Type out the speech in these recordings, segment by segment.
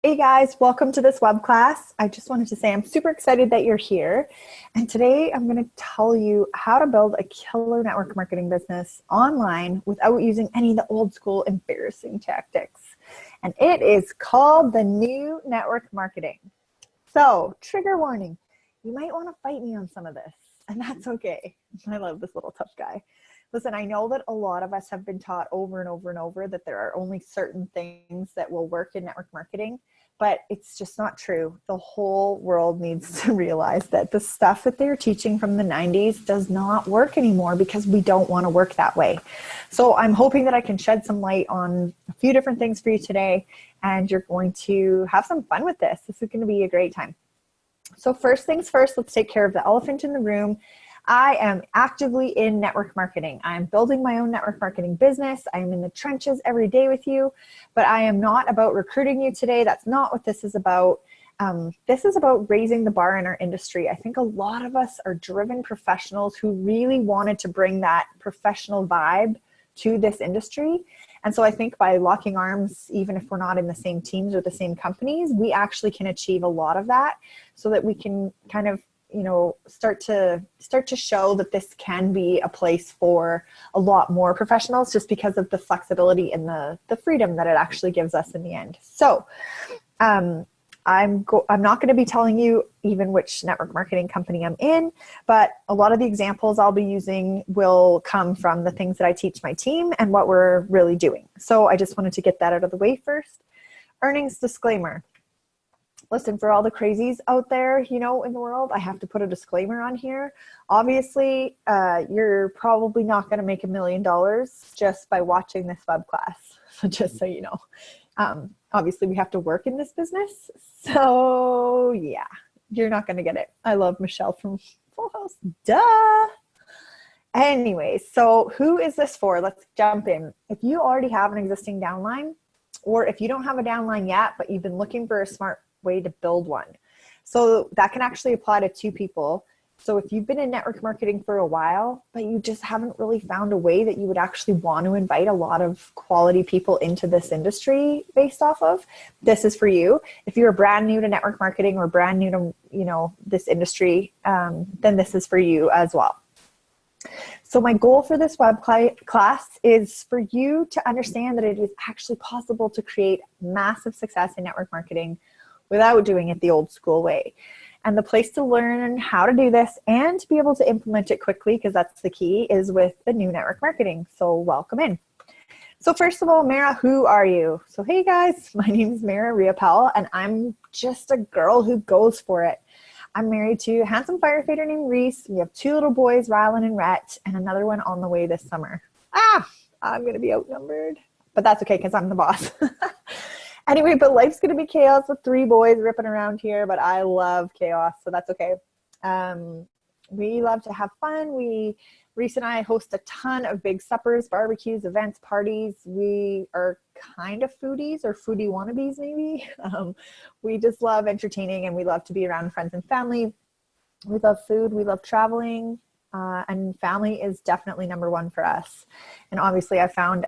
Hey guys, welcome to this web class. I just wanted to say I'm super excited that you're here. And today I'm going to tell you how to build a killer network marketing business online without using any of the old school embarrassing tactics. And it is called the new network marketing. So, trigger warning, you might want to fight me on some of this, and that's okay. I love this little tough guy. Listen, I know that a lot of us have been taught over and over and over that there are only certain things that will work in network marketing, but it's just not true. The whole world needs to realize that the stuff that they're teaching from the 90s does not work anymore because we don't want to work that way. So I'm hoping that I can shed some light on a few different things for you today, and you're going to have some fun with this. This is going to be a great time. So first things first, let's take care of the elephant in the room. I am actively in network marketing. I'm building my own network marketing business. I'm in the trenches every day with you, but I am not about recruiting you today. That's not what this is about. This is about raising the bar in our industry. I think a lot of us are driven professionals who really wanted to bring that professional vibe to this industry. And so I think by locking arms, even if we're not in the same teams or the same companies, we actually can achieve a lot of that so that we can kind of start to show that this can be a place for a lot more professionals just because of the flexibility and the freedom that it actually gives us in the end. So I'm not going to be telling you even which network marketing company I'm in, but a lot of the examples I'll be using will come from the things that I teach my team and what we're really doing. So I just wanted to get that out of the way first. Earnings disclaimer. Listen, for all the crazies out there, in the world, I have to put a disclaimer on here. Obviously, you're probably not going to make $1 million just by watching this web class. So just so you know, obviously we have to work in this business. So yeah, you're not going to get it. I love Michelle from Full House. Duh. Anyways, so who is this for? Let's jump in. If you already have an existing downline, or if you don't have a downline yet, but you've been looking for a smart way to build one. So that can actually apply to two people. So if you've been in network marketing for a while, but you just haven't really found a way that you would actually want to invite a lot of quality people into this industry based off of, this is for you. If you're brand new to network marketing or brand new to, this industry, then this is for you as well. So my goal for this web class is for you to understand that it is actually possible to create massive success in network marketing without doing it the old school way. And the place to learn how to do this and to be able to implement it quickly, because that's the key, is with the new network marketing. So welcome in. So first of all, Mara, who are you? So hey guys, my name is Mara Riopel, and I'm just a girl who goes for it. I'm married to a handsome firefighter named Reese. We have 2 little boys, Rylan and Rhett, and another one on the way this summer. I'm going to be outnumbered, but that's okay because I'm the boss. Anyway, but life's going to be chaos with 3 boys ripping around here, but I love chaos, so that's okay. We love to have fun. Reese and I host a ton of big suppers, barbecues, events, parties. We are kind of foodies or foodie wannabes maybe. We just love entertaining, and we love to be around friends and family. We love food. We love traveling. And family is definitely number one for us. And obviously I found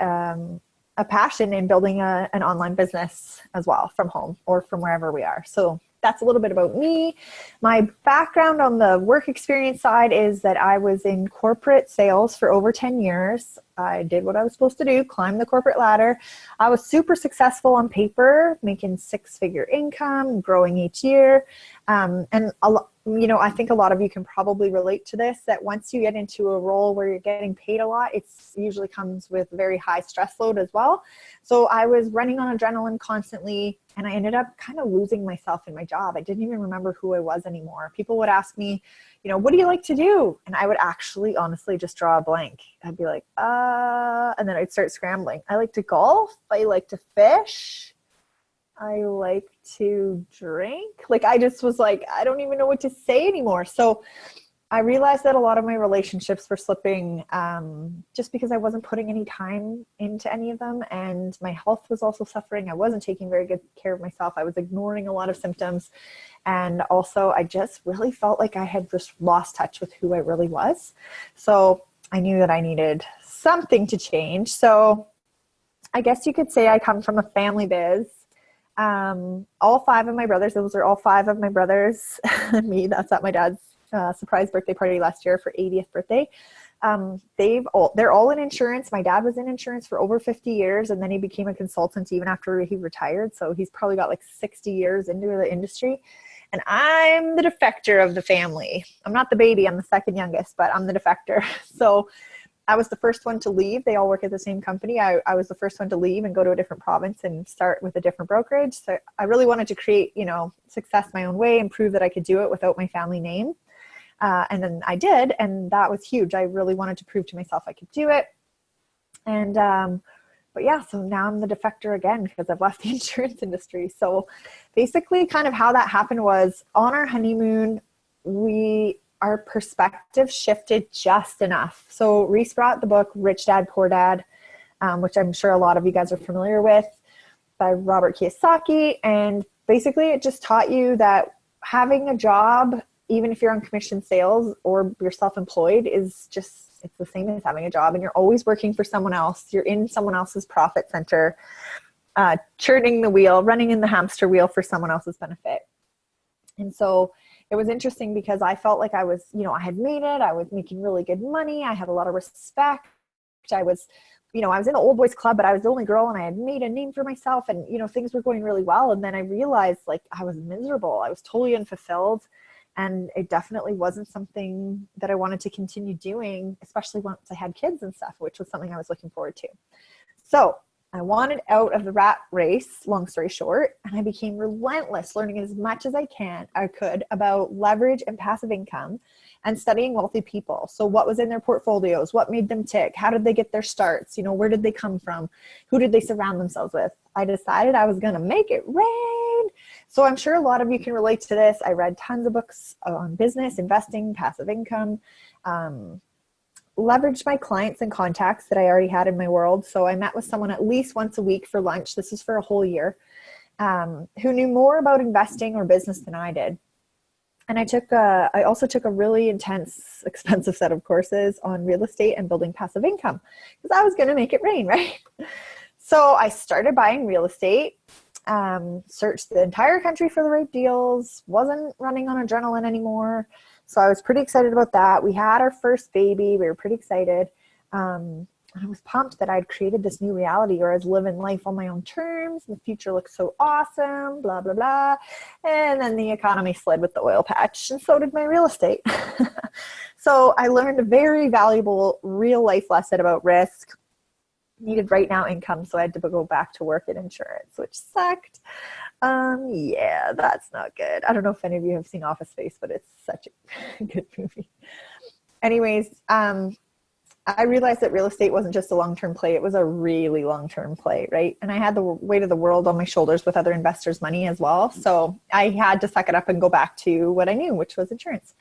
a passion in building an online business as well from home or from wherever we are. So that's a little bit about me. My background on the work experience side is that I was in corporate sales for over 10 years. I did what I was supposed to do, climb the corporate ladder. I was super successful on paper, making 6-figure income, growing each year. I think a lot of you can probably relate to this, that once you get into a role where you're getting paid a lot, it usually comes with very high stress load as well. So I was running on adrenaline constantly, and I ended up kind of losing myself in my job. I didn't even remember who I was anymore. People would ask me, what do you like to do? And I would actually honestly just draw a blank. I'd be like, and then I'd start scrambling. I like to golf. I like to fish. I like to drink. I just was like, I don't even know what to say anymore. So I realized that a lot of my relationships were slipping just because I wasn't putting any time into any of them. And my health was also suffering. I wasn't taking very good care of myself. I was ignoring a lot of symptoms. And also I just really felt like I had just lost touch with who I really was. So I knew that I needed something to change. So I guess you could say I come from a family biz. All five of my brothers, those are all five of my brothers, me, that's at my dad's surprise birthday party last year for 80th birthday. They're all in insurance. My dad was in insurance for over 50 years, and then he became a consultant even after he retired. So he's probably got like 60 years into the industry. And I'm the defector of the family. I'm not the baby, I'm the second youngest, but I'm the defector. So I was the first one to leave. They all work at the same company. I was the first one to leave and go to a different province and start with a different brokerage. So I really wanted to create, success my own way and prove that I could do it without my family name. And then I did, and that was huge. I really wanted to prove to myself I could do it. And, but yeah, so now I'm the defector again because I've left the insurance industry. So basically kind of how that happened was on our honeymoon, our perspective shifted just enough. So Reese brought the book, Rich Dad, Poor Dad, which I'm sure a lot of you guys are familiar with, by Robert Kiyosaki. And basically it just taught you that having a job, even if you're on commission sales or you're self-employed, it's the same as having a job, and you're always working for someone else. You're in someone else's profit center, churning the wheel, running in the hamster wheel for someone else's benefit. And so it was interesting because I felt like I was, I had made it. I was making really good money. I had a lot of respect. I was in the old boys club, but I was the only girl and I had made a name for myself, and, things were going really well. And then I realized like I was miserable. I was totally unfulfilled. And it definitely wasn't something that I wanted to continue doing, especially once I had kids and stuff, which was something I was looking forward to. So I wanted out of the rat race, long story short, and I became relentless, learning as much as I could about leverage and passive income and studying wealthy people. So what was in their portfolios? What made them tick? How did they get their starts? Where did they come from? Who did they surround themselves with? I decided I was going to make it rain. So I'm sure a lot of you can relate to this. I read tons of books on business, investing, passive income, leveraged my clients and contacts that I already had in my world. So I met with someone at least once a week for lunch. This is for a whole year, who knew more about investing or business than I did. And I also took a really intense, expensive set of courses on real estate and building passive income because I was going to make it rain, right? So I started buying real estate, searched the entire country for the right deals, wasn't running on adrenaline anymore. So I was pretty excited about that. We had our first baby. We were pretty excited. I was pumped that I'd created this new reality where I was living life on my own terms. The future looked so awesome, blah, blah, blah. And then the economy slid with the oil patch, and so did my real estate. So I learned a very valuable real life lesson about risk. Needed right now income, so I had to go back to work in insurance, which sucked. Yeah, that's not good. I don't know if any of you have seen Office Space, but it's such a good movie. Anyways, I realized that real estate wasn't just a long-term play. It was a really long-term play, right? And I had the weight of the world on my shoulders with other investors' money as well. So I had to suck it up and go back to what I knew, which was insurance.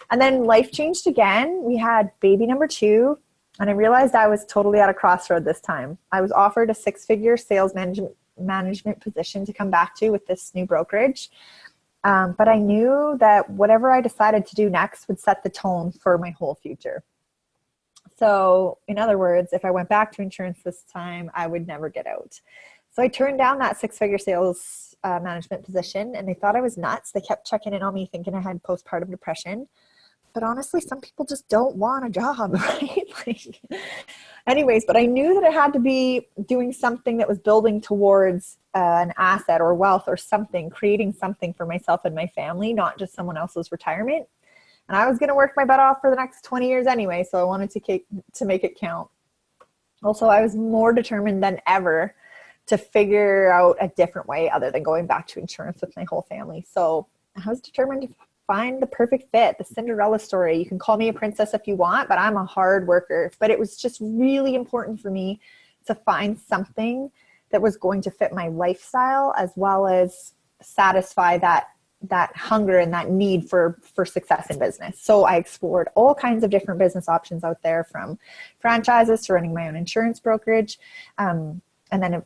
And then life changed again. We had baby number 2. And I realized I was totally at a crossroad this time. I was offered a 6-figure sales management position to come back to with this new brokerage. But I knew that whatever I decided to do next would set the tone for my whole future. So in other words, if I went back to insurance this time, I would never get out. So I turned down that 6-figure sales management position, and they thought I was nuts. They kept checking in on me thinking I had postpartum depression. But honestly, some people just don't want a job, right? Anyways, but I knew that I had to be doing something that was building towards an asset or wealth or something, creating something for myself and my family, not just someone else's retirement. And I was going to work my butt off for the next 20 years anyway, so I wanted to make it count. Also, I was more determined than ever to figure out a different way other than going back to insurance with my whole family. So I was determined to find the perfect fit, the Cinderella story. You can call me a princess if you want, but I'm a hard worker. But it was just really important for me to find something that was going to fit my lifestyle as well as satisfy that hunger and that need for success in business. So I explored all kinds of different business options out there, from franchises to running my own insurance brokerage. And then,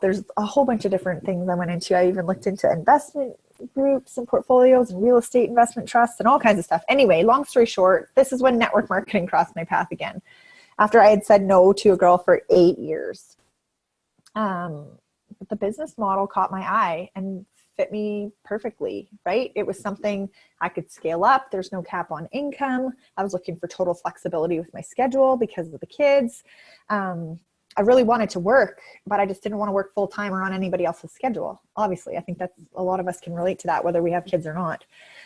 there's a whole bunch of different things I went into. I even looked into investment groups and portfolios and real estate investment trusts and all kinds of stuff. Anyway, long story short, this is when network marketing crossed my path again, after I had said no to a girl for 8 years. but the business model caught my eye and fit me perfectly, right? It was something I could scale up. There's no cap on income. I was looking for total flexibility with my schedule because of the kids. I really wanted to work, but I just didn't want to work full time or on anybody else's schedule. Obviously, I think that's a lot of us can relate to that, whether we have kids or not.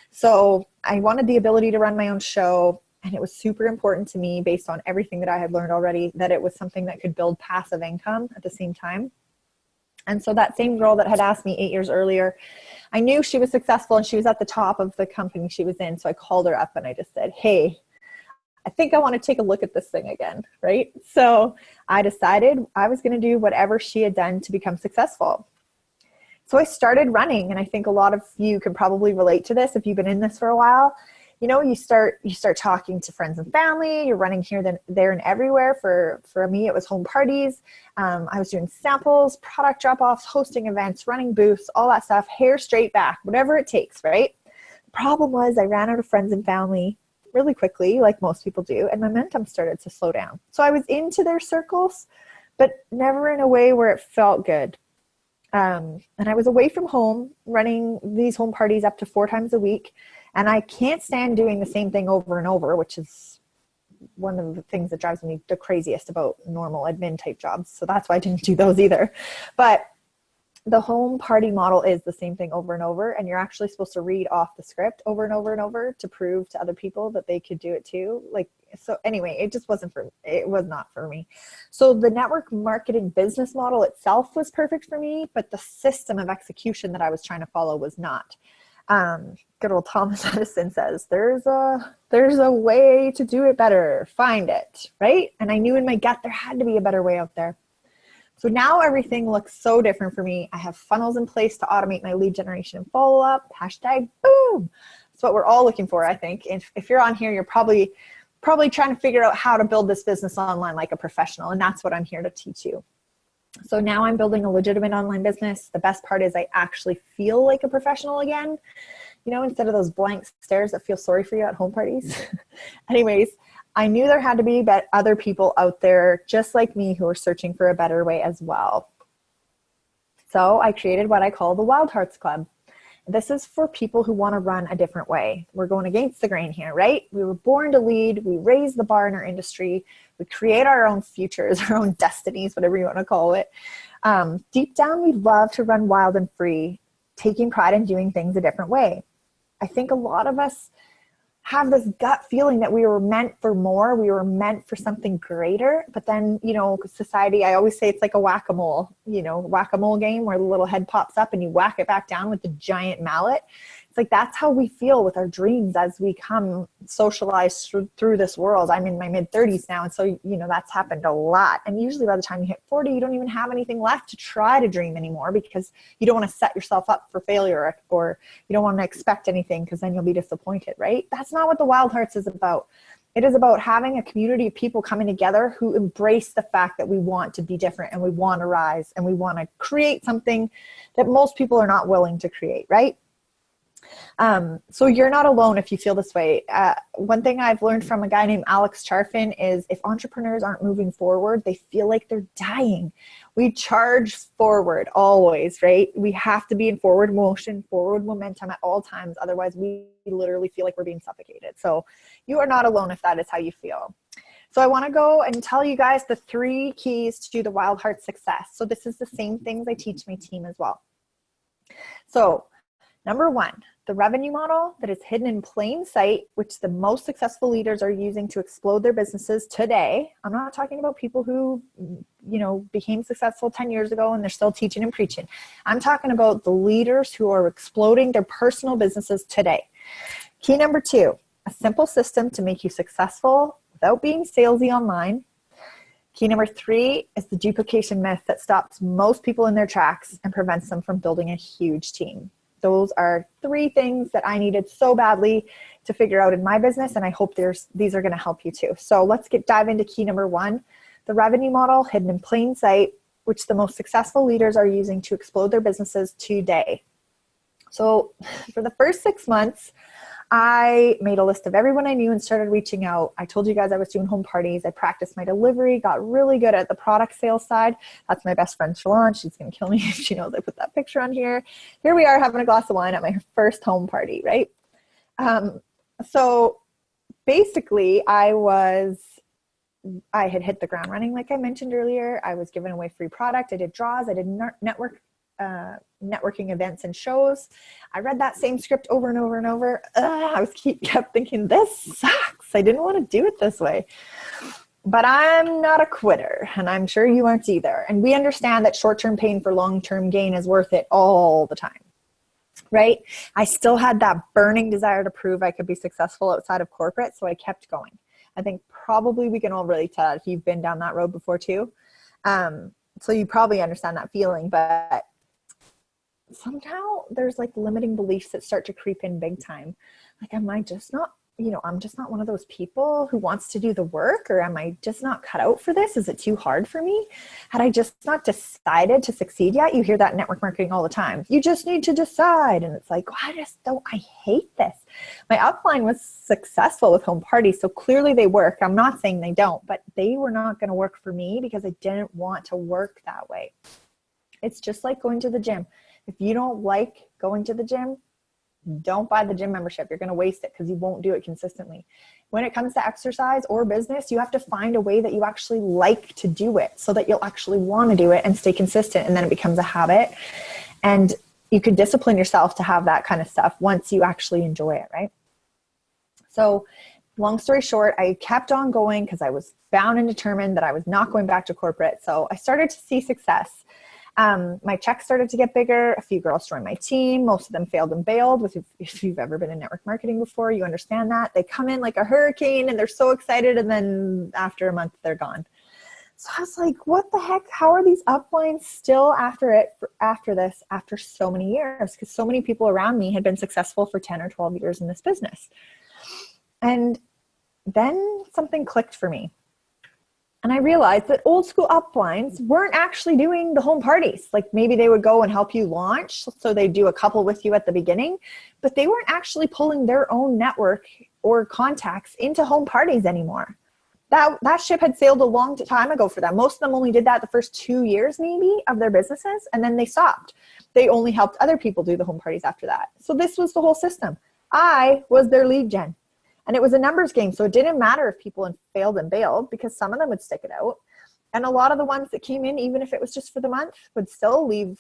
So I wanted the ability to run my own show. And it was super important to me, based on everything that I had learned already, that it was something that could build passive income at the same time. And so that same girl that had asked me 8 years earlier, I knew she was successful and she was at the top of the company she was in. So I called her up and I just said, hey, I think I want to take a look at this thing again, right? So I decided I was going to do whatever she had done to become successful. So I started running, and I think a lot of you can probably relate to this if you've been in this for a while. You know, you start talking to friends and family, you're running here, then there and everywhere. For me, it was home parties. I was doing samples, product drop-offs, hosting events, running booths, all that stuff, hair straight back, whatever it takes, right? The problem was I ran out of friends and family really quickly, like most people do, and momentum started to slow down. So I was into their circles, but never in a way where it felt good. And I was away from home, running these home parties up to 4 times a week. And I can't stand doing the same thing over and over, which is one of the things that drives me the craziest about normal admin type jobs. So that's why I didn't do those either. But the home party model is the same thing over and over. And you're actually supposed to read off the script over and over and over to prove to other people that they could do it too. So anyway, it was not for me. So the network marketing business model itself was perfect for me, but the system of execution that I was trying to follow was not. Good old Thomas Edison says, there's a way to do it better. Find it, right? And I knew in my gut there had to be a better way out there. So now everything looks so different for me. I have funnels in place to automate my lead generation and follow-up. #boom. That's what we're all looking for, I think. If you're on here, you're probably trying to figure out how to build this business online like a professional, and that's what I'm here to teach you. So now I'm building a legitimate online business. The best part is I actually feel like a professional again, you know, instead of those blank stares that feel sorry for you at home parties. Anyways, I knew there had to be other people out there just like me who are searching for a better way as well. So I created what I call the Wild Hearts Club. This is for people who want to run a different way. We're going against the grain here, right? We were born to lead. We raise the bar in our industry. We create our own futures, our own destinies, whatever you want to call it. Deep down, we love to run wild and free, taking pride in doing things a different way. I think a lot of us have this gut feeling that we were meant for more. We were meant for something greater. But then, you know, society, I always say it's like a whack-a-mole, whack-a-mole game where the little head pops up and you whack it back down with the giant mallet. It's like that's how we feel with our dreams as we come socialized through this world. I'm in my mid-30s now, and so, you know, that's happened a lot. And usually by the time you hit 40, you don't even have anything left to try to dream anymore because you don't want to set yourself up for failure, or you don't want to expect anything because then you'll be disappointed, right? That's not what the Wild Hearts is about. It is about having a community of people coming together who embrace the fact that we want to be different and we want to rise and we want to create something that most people are not willing to create, right? So you're not alone if you feel this way. One thing I've learned from a guy named Alex Charfin is if entrepreneurs aren't moving forward, they feel like they're dying. We charge forward always, right? We have to be in forward motion, forward momentum at all times. Otherwise, we literally feel like we're being suffocated. So you are not alone if that is how you feel. So I want to go and tell you guys the 3 keys to the Wild Heart success. So this is the same things I teach my team as well. So number 1, the revenue model that is hidden in plain sight, which the most successful leaders are using to explode their businesses today. I'm not talking about people who, you know, became successful 10 years ago and they're still teaching and preaching. I'm talking about the leaders who are exploding their personal businesses today. Key number 2, a simple system to make you successful without being salesy online. Key number 3 is the duplication myth that stops most people in their tracks and prevents them from building a huge team. Those are 3 things that I needed so badly to figure out in my business, and I hope these are going to help you too. So let's dive into key number 1, the revenue model hidden in plain sight, which the most successful leaders are using to explode their businesses today. So for the first 6 months, I made a list of everyone I knew and started reaching out. I told you guys I was doing home parties. I practiced my delivery, got really good at the product sales side. That's my best friend, Shalon. She's going to kill me if she knows I put that picture on here. Here we are having a glass of wine at my first home party, right? So basically I had hit the ground running. Like I mentioned earlier, I was giving away free product. I did draws. I did networking events and shows. I read that same script over and over and over. I kept thinking, this sucks. I didn't want to do it this way. But I'm not a quitter, and I'm sure you aren't either. And we understand that short-term pain for long-term gain is worth it all the time, right? I still had that burning desire to prove I could be successful outside of corporate, so I kept going. I think probably we can all relate to that if you've been down that road before too. So you probably understand that feeling, but somehow there's like limiting beliefs that start to creep in big time. Like, am I just not, I'm just not one of those people who wants to do the work, or am I just not cut out for this? Is it too hard for me? Had I just not decided to succeed yet? You hear that in network marketing all the time. You just need to decide. And it's like, I hate this. My upline was successful with home parties, so clearly they work. I'm not saying they don't, but they were not going to work for me because I didn't want to work that way. It's just like going to the gym. If you don't like going to the gym, don't buy the gym membership. You're going to waste it because you won't do it consistently. When it comes to exercise or business, you have to find a way that you actually like to do it so that you'll actually want to do it and stay consistent, and then it becomes a habit. And you can discipline yourself to have that kind of stuff once you actually enjoy it, right? So long story short, I kept on going because I was bound and determined that I was not going back to corporate. So I started to see success. My checks started to get bigger. A few girls joined my team. Most of them failed and bailed. If you've ever been in network marketing before, you understand that. They come in like a hurricane and they're so excited, and then after a month, they're gone. So I was like, what the heck? How are these uplines still after so many years? Because so many people around me had been successful for 10 or 12 years in this business. And then something clicked for me. And I realized that old school uplines weren't actually doing the home parties. Like maybe they would go and help you launch. So they'd do a couple with you at the beginning, but they weren't actually pulling their own network or contacts into home parties anymore. That ship had sailed a long time ago for them. Most of them only did that the first 2 years maybe of their businesses, and then they stopped. They only helped other people do the home parties after that. So this was the whole system. I was their lead gen. And it was a numbers game, so it didn't matter if people failed and bailed, because some of them would stick it out. And a lot of the ones that came in, even if it was just for the month, would still leave,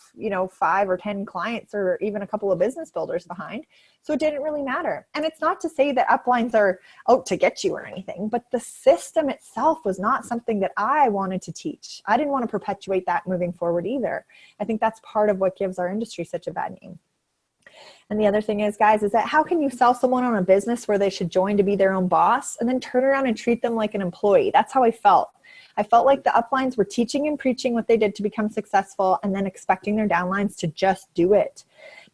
5 or 10 clients or even a couple of business builders behind. So it didn't really matter. And it's not to say that uplines are out to get you or anything, but the system itself was not something that I wanted to teach. I didn't want to perpetuate that moving forward either. I think that's part of what gives our industry such a bad name. And the other thing is, guys, is that how can you sell someone on a business where they should join to be their own boss and then turn around and treat them like an employee? That's how I felt. I felt like the uplines were teaching and preaching what they did to become successful and then expecting their downlines to just do it.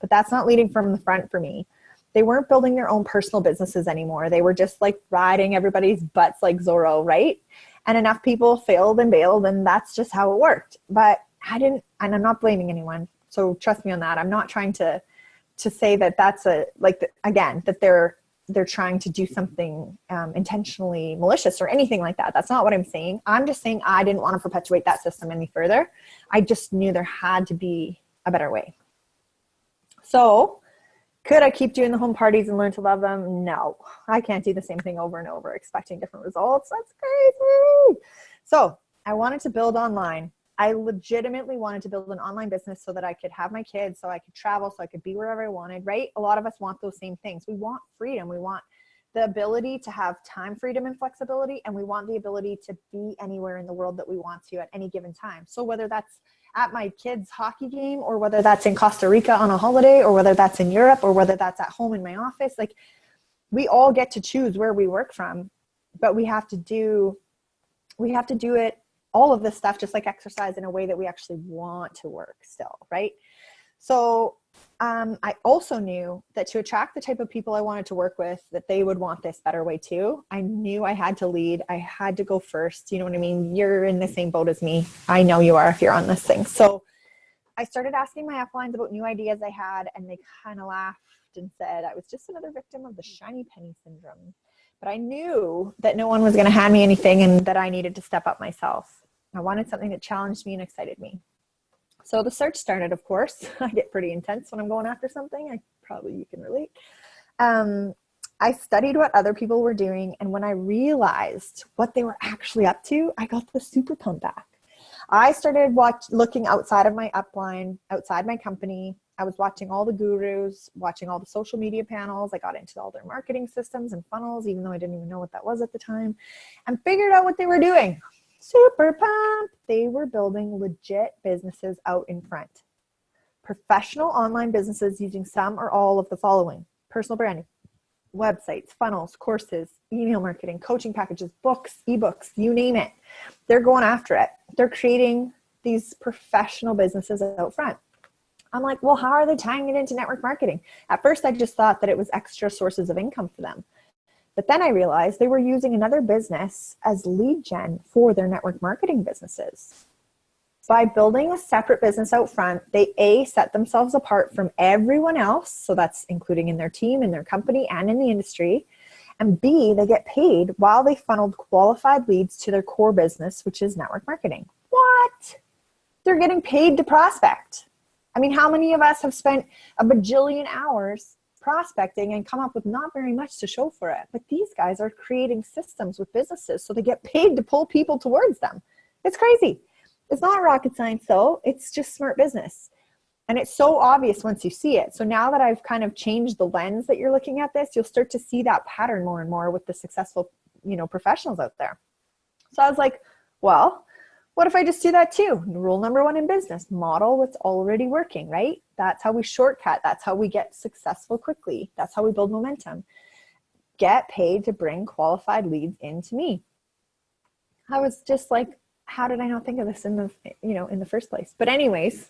But that's not leading from the front for me. They weren't building their own personal businesses anymore. They were just like riding everybody's butts like Zorro, right? And enough people failed and bailed, and that's just how it worked. But and I'm not blaming anyone. So trust me on that. I'm not trying to say that that's that they're trying to do something intentionally malicious or anything like that. That's not what I'm saying. I'm just saying I didn't want to perpetuate that system any further. I just knew there had to be a better way. So could I keep doing the home parties and learn to love them? No, I can't do the same thing over and over expecting different results. That's crazy. So I wanted to build online. I legitimately wanted to build an online business so that I could have my kids, so I could travel, so I could be wherever I wanted, right? A lot of us want those same things. We want freedom. We want the ability to have time freedom and flexibility, and we want the ability to be anywhere in the world that we want to at any given time. So whether that's at my kids' hockey game, or whether that's in Costa Rica on a holiday, or whether that's in Europe, or whether that's at home in my office, like we all get to choose where we work from, but we have to do it, all of this stuff, just like exercise, in a way that we actually want to work still, right? So I also knew that to attract the type of people I wanted to work with, that they would want this better way too. I knew I had to lead. I had to go first. You know what I mean? You're in the same boat as me. I know you are if you're on this thing. So I started asking my uplines about new ideas I had, and they kind of laughed and said I was just another victim of the shiny penny syndrome. But I knew that no one was going to hand me anything and that I needed to step up myself. I wanted something that challenged me and excited me. So the search started, of course. I get pretty intense when I'm going after something. You can relate. I studied what other people were doing, and when I realized what they were actually up to, I got the super pump back. I started looking outside of my upline, outside my company. I was watching all the gurus, watching all the social media panels. I got into all their marketing systems and funnels, even though I didn't even know what that was at the time, and figured out what they were doing. Super pump. They were building legit businesses out in front. Professional online businesses using some or all of the following: personal branding, websites, funnels, courses, email marketing, coaching packages, books, ebooks, you name it. They're going after it. They're creating these professional businesses out front. I'm like, well, how are they tying it into network marketing? At first, I just thought that it was extra sources of income for them. But then I realized they were using another business as lead gen for their network marketing businesses. By building a separate business out front, they set themselves apart from everyone else. So that's including in their team, in their company, and in the industry. And B, they get paid while they funneled qualified leads to their core business, which is network marketing. What? They're getting paid to prospect. I mean, how many of us have spent a bajillion hours prospecting and come up with not very much to show for it? But these guys are creating systems with businesses, so they get paid to pull people towards them. It's crazy. It's not rocket science though. It's just smart business. And it's so obvious once you see it. So now that I've kind of changed the lens that you're looking at this, you'll start to see that pattern more and more with the successful, professionals out there. So I was like, well, what if I just do that too? Rule number one in business: model what's already working, right? That's how we shortcut. That's how we get successful quickly. That's how we build momentum. Get paid to bring qualified leads into me. I was just like, how did I not think of this in the first place? But anyways,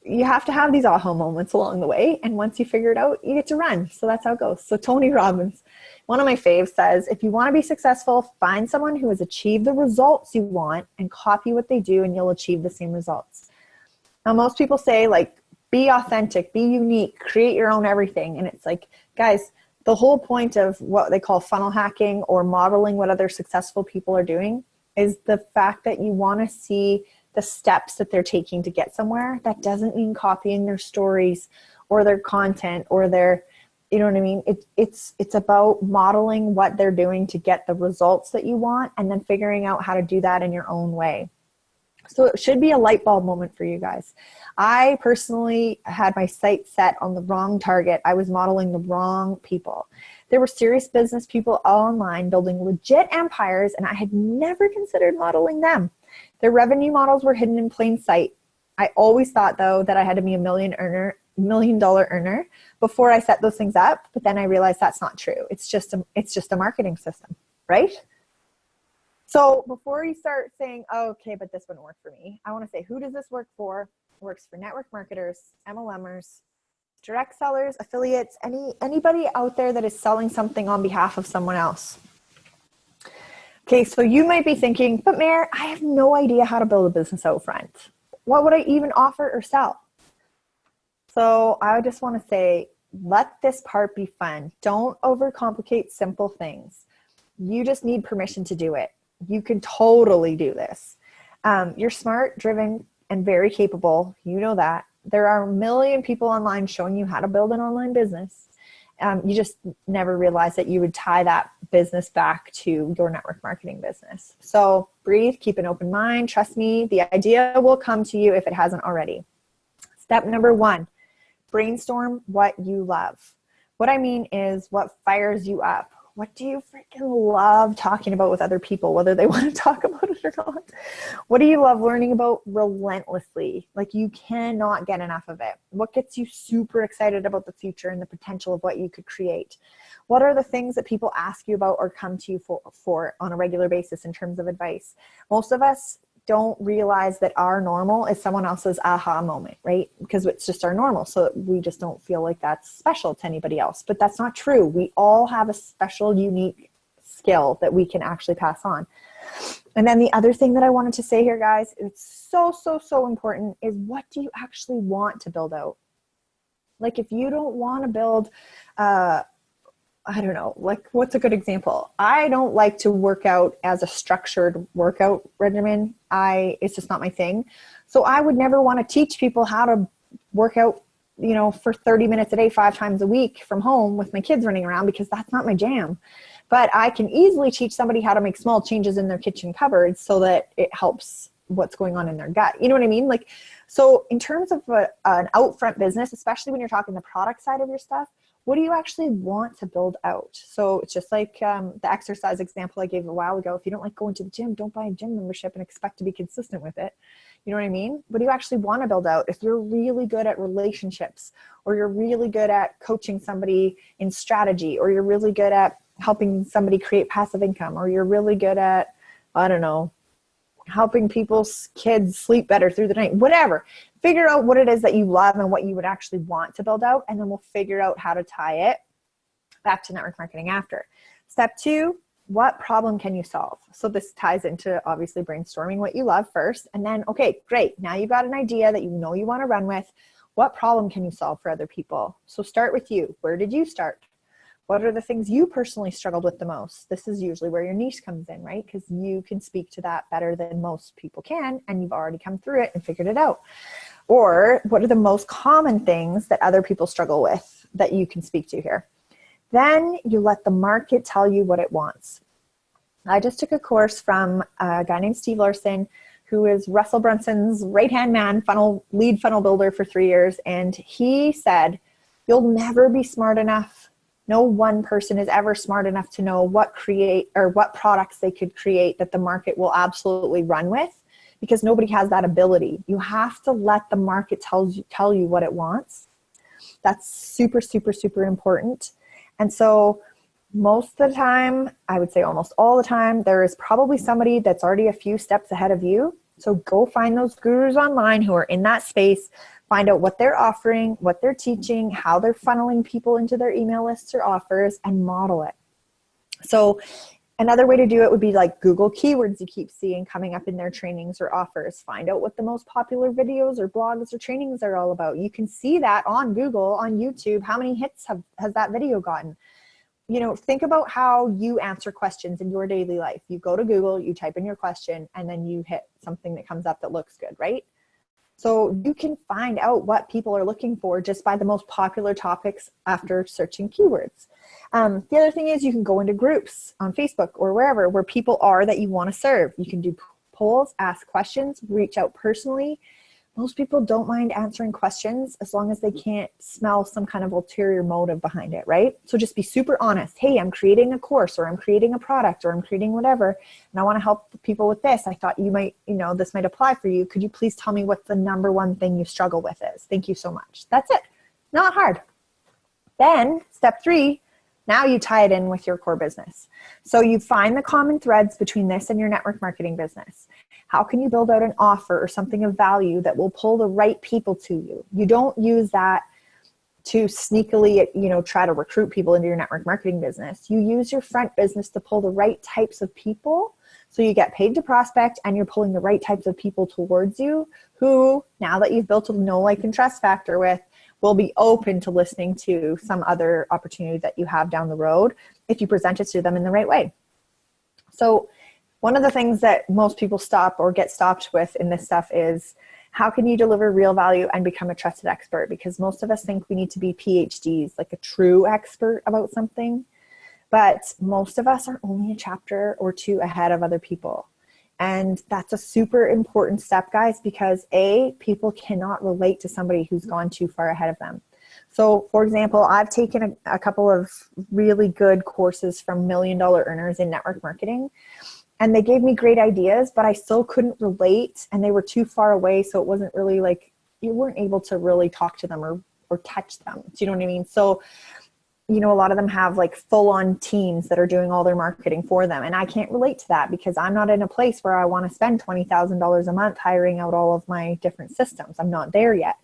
you have to have these aha moments along the way. And once you figure it out, you get to run. So that's how it goes. So Tony Robbins, one of my faves, says, if you want to be successful, find someone who has achieved the results you want and copy what they do, and you'll achieve the same results. Now, most people say, like, be authentic, be unique, create your own everything. And it's like, guys, the whole point of what they call funnel hacking or modeling what other successful people are doing is the fact that you want to see the steps that they're taking to get somewhere. That doesn't mean copying their stories or their content or their, you know what I mean? It's about modeling what they're doing to get the results that you want, and then figuring out how to do that in your own way. So it should be a light bulb moment for you guys. I personally had my sights set on the wrong target. I was modeling the wrong people. There were serious business people all online building legit empires, and I had never considered modeling them. Their revenue models were hidden in plain sight. I always thought, though, that I had to be a $1 million earner before I set those things up. But then I realized that's not true. It's just a marketing system, right? So before you start saying, oh, okay, but this wouldn't work for me, I want to say, who does this work for? It works for network marketers, MLMers, direct sellers, affiliates, anybody out there that is selling something on behalf of someone else. Okay, so you might be thinking, but Mare, I have no idea how to build a business out front. What would I even offer or sell? So I just want to say, let this part be fun. Don't overcomplicate simple things. You just need permission to do it. You can totally do this. You're smart, driven, and very capable. You know that. There are a million people online showing you how to build an online business. You just never realized that you would tie that business back to your network marketing business. So breathe, keep an open mind. Trust me, the idea will come to you if it hasn't already. Step number 1, brainstorm what you love. What I mean is what fires you up. What do you freaking love talking about with other people, whether they want to talk about it or not? What do you love learning about relentlessly? Like, you cannot get enough of it. What gets you super excited about the future and the potential of what you could create? What are the things that people ask you about or come to you for on a regular basis in terms of advice? Most of us don't realize that our normal is someone else's aha moment, right? Because it's just our normal. So we just don't feel like that's special to anybody else. But that's not true. We all have a special, unique skill that we can actually pass on. And then the other thing that I wanted to say here, guys, it's so, so, so important is what do you actually want to build out? Like if you don't want to build, I don't know, like what's a good example? I don't like to work out as a structured workout regimen. It's just not my thing. So I would never want to teach people how to work out, you know, for 30 minutes a day, 5 times a week from home with my kids running around, because that's not my jam. But I can easily teach somebody how to make small changes in their kitchen cupboards so that it helps what's going on in their gut. You know what I mean? Like, so in terms of an out front business, especially when you're talking the product side of your stuff, what do you actually want to build out? So it's just like the exercise example I gave a while ago. If you don't like going to the gym, don't buy a gym membership and expect to be consistent with it. You know what I mean? What do you actually want to build out? If you're really good at relationships, or you're really good at coaching somebody in strategy, or you're really good at helping somebody create passive income, or you're really good at, I don't know, helping people's kids sleep better through the night, whatever. Figure out what it is that you love and what you would actually want to build out, and then we'll figure out how to tie it back to network marketing after. Step 2, what problem can you solve? So this ties into obviously brainstorming what you love first, and then, okay, great. Now you've got an idea that you know you want to run with. What problem can you solve for other people? So start with you. Where did you start? What are the things you personally struggled with the most? This is usually where your niche comes in, right? Because you can speak to that better than most people can, and you've already come through it and figured it out. Or what are the most common things that other people struggle with that you can speak to here? Then you let the market tell you what it wants. I just took a course from a guy named Steve Larson, who is Russell Brunson's right-hand man, lead funnel builder for 3 years. And he said, you'll never be smart enough. No one person is ever smart enough to know what products they could create that the market will absolutely run with, because nobody has that ability. You have to let the market tell you what it wants. That's super, super, super important. And so most of the time, I would say almost all the time, there is probably somebody that's already a few steps ahead of you. So go find those gurus online who are in that space. Find out what they're offering, what they're teaching, how they're funneling people into their email lists or offers, and model it. So another way to do it would be like Google keywords you keep seeing coming up in their trainings or offers. Find out what the most popular videos or blogs or trainings are all about. You can see that on Google, on YouTube. How many hits has that video gotten? You know, think about how you answer questions in your daily life. You go to Google, you type in your question, and then you hit something that comes up that looks good, right? So you can find out what people are looking for just by the most popular topics after searching keywords. The other thing is you can go into groups on Facebook or wherever where people are that you want to serve. You can do polls, ask questions, reach out personally. Most people don't mind answering questions as long as they can't smell some kind of ulterior motive behind it, right? So just be super honest. Hey, I'm creating a course, or I'm creating a product, or I'm creating whatever, and I want to help people with this. I thought you might, this might apply for you. Could you please tell me what the number one thing you struggle with is? Thank you so much. That's it. Not hard. Then step 3, now you tie it in with your core business. So you find the common threads between this and your network marketing business. How can you build out an offer or something of value that will pull the right people to you? You don't use that to sneakily, try to recruit people into your network marketing business. You use your front business to pull the right types of people. So you get paid to prospect, and you're pulling the right types of people towards you who, now that you've built a know, like, and trust factor with, will be open to listening to some other opportunity that you have down the road if you present it to them in the right way. So one of the things that most people stop or get stopped with in this stuff is, how can you deliver real value and become a trusted expert? Because most of us think we need to be PhDs, like a true expert about something. But most of us are only a chapter or 2 ahead of other people. And that's a super important step, guys, because people cannot relate to somebody who's gone too far ahead of them. So for example, I've taken a couple of really good courses from $1 million earners in network marketing. And they gave me great ideas, but I still couldn't relate, and they were too far away. So it wasn't really like, you weren't able to really talk to them or touch them. Do you know what I mean? So, a lot of them have like full-on teams that are doing all their marketing for them. And I can't relate to that because I'm not in a place where I want to spend $20,000 a month hiring out all of my different systems. I'm not there yet.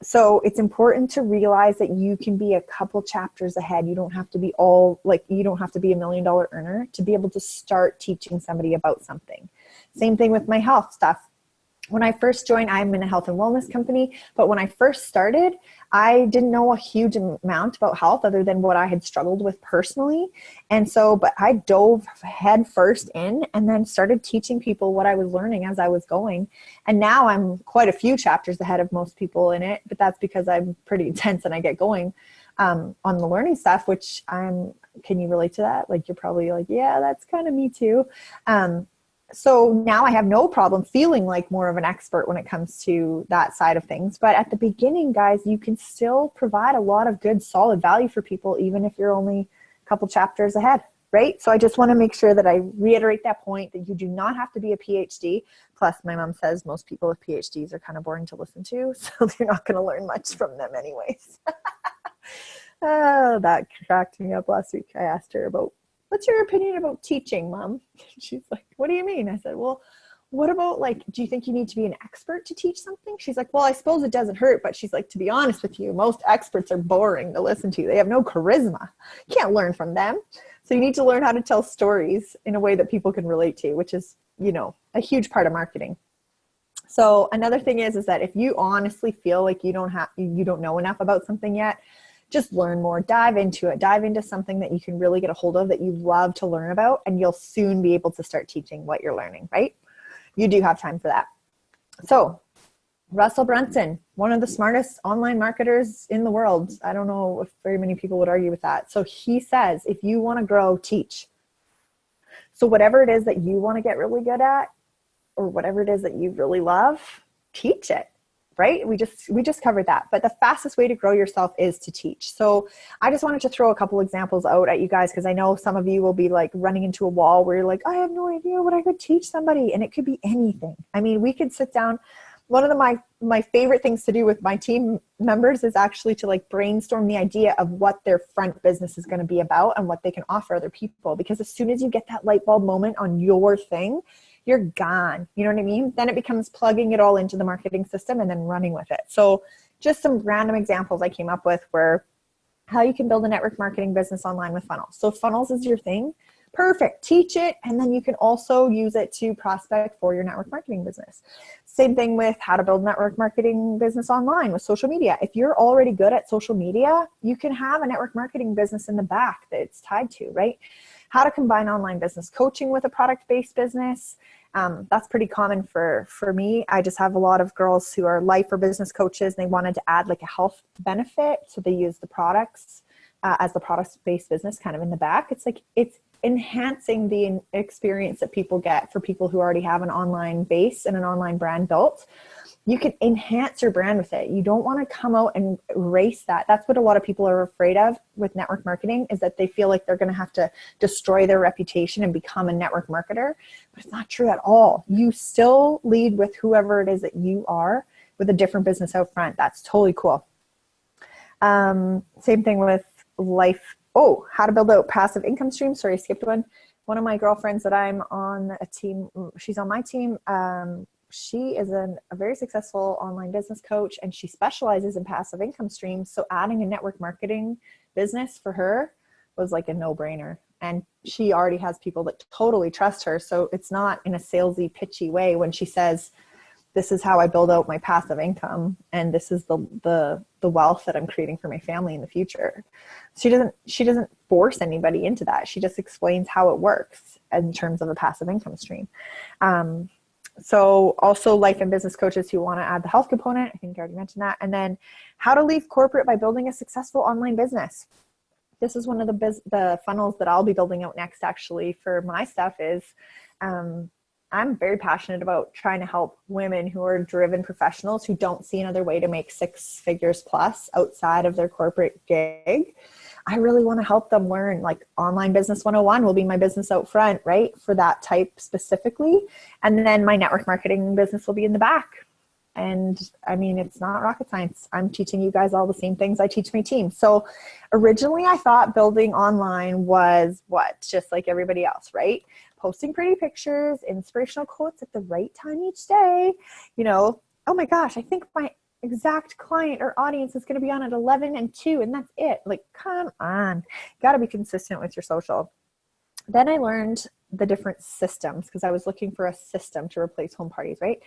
So it's important to realize that you can be a couple chapters ahead. You don't have to be all like, you don't have to be $1 million earner to be able to start teaching somebody about something. Same thing with my health stuff. When I first joined, I'm in a health and wellness company, but when I first started, I didn't know a huge amount about health other than what I had struggled with personally. And so, but I dove head first in and then started teaching people what I was learning as I was going. And now I'm quite a few chapters ahead of most people in it, but that's because I'm pretty intense and I get going on the learning stuff, which can you relate to that? Like, you're probably like, yeah, that's kind of me too. So now I have no problem feeling like more of an expert when it comes to that side of things. But at the beginning, guys, you can still provide a lot of good, solid value for people, even if you're only a couple chapters ahead, right? So I just want to make sure that I reiterate that point, that you do not have to be a PhD. Plus, my mom says most people with PhDs are kind of boring to listen to, so you're not going to learn much from them anyways. Oh, that cracked me up last week. I asked her about, what's your opinion about teaching, Mom? She's like, what do you mean? I said, well, what about, like, do you think you need to be an expert to teach something? She's like, well, I suppose it doesn't hurt. But she's like, to be honest with you, most experts are boring to listen to. They have no charisma. You can't learn from them. So you need to learn how to tell stories in a way that people can relate to, which is, you know, a huge part of marketing. So another thing is that if you honestly feel like you don't know enough about something yet, just learn more, dive into it, dive into something that you can really get a hold of that you love to learn about, and you'll soon be able to start teaching what you're learning, right? You do have time for that. So Russell Brunson, one of the smartest online marketers in the world. I don't know if very many people would argue with that. So he says, if you want to grow, teach. So whatever it is that you want to get really good at, or whatever it is that you really love, teach it. Right? We just covered that. But the fastest way to grow yourself is to teach. So I just wanted to throw a couple examples out at you guys, because I know some of you will be like running into a wall where you're like, I have no idea what I could teach somebody. And it could be anything. I mean, we could sit down. One of my favorite things to do with my team members is actually to like brainstorm the idea of what their front business is going to be about and what they can offer other people. Because as soon as you get that light bulb moment on your thing, you're gone. You know what I mean? Then it becomes plugging it all into the marketing system and then running with it. So just some random examples I came up with were how you can build a network marketing business online with funnels. So funnels is your thing. Perfect. Teach it. And then you can also use it to prospect for your network marketing business. Same thing with how to build a network marketing business online with social media. If you're already good at social media, you can have a network marketing business in the back that it's tied to, right? How to combine online business coaching with a product-based business. That's pretty common for me. I just have a lot of girls who are life or business coaches, and they wanted to add like a health benefit. So they use the products as the product-based business kind of in the back. It's like, it's enhancing the experience that people get for people who already have an online base and an online brand built. You can enhance your brand with it. You don't want to come out and erase that. That's what a lot of people are afraid of with network marketing, is that they feel like they're going to have to destroy their reputation and become a network marketer. But it's not true at all. You still lead with whoever it is that you are, with a different business out front. That's totally cool. Same thing with life. Oh, how to build a passive income stream. Sorry, I skipped one. One of my girlfriends that I'm on a team, she's on my team. She is a very successful online business coach, and she specializes in passive income streams. So adding a network marketing business for her was like a no-brainer. And she already has people that totally trust her. So it's not in a salesy, pitchy way when she says, this is how I build out my passive income, and this is the wealth that I'm creating for my family in the future. She doesn't force anybody into that. She just explains how it works in terms of a passive income stream. So also life and business coaches who want to add the health component. I think I already mentioned that. And then how to leave corporate by building a successful online business. This is one of the funnels that I'll be building out next, actually, for my stuff is, I'm very passionate about trying to help women who are driven professionals who don't see another way to make 6 figures plus outside of their corporate gig. I really want to help them learn, like, online business 101 will be my business out front, right? For that type specifically. And then my network marketing business will be in the back. And I mean, it's not rocket science. I'm teaching you guys all the same things I teach my team. So originally I thought building online was just like everybody else, right? Posting pretty pictures, inspirational quotes at the right time each day. You know, oh my gosh, I think exact client or audience is going to be on at 11 and 2, and that's it. Like, come on. You got to be consistent with your social. Then I learned the different systems because I was looking for a system to replace home parties, right?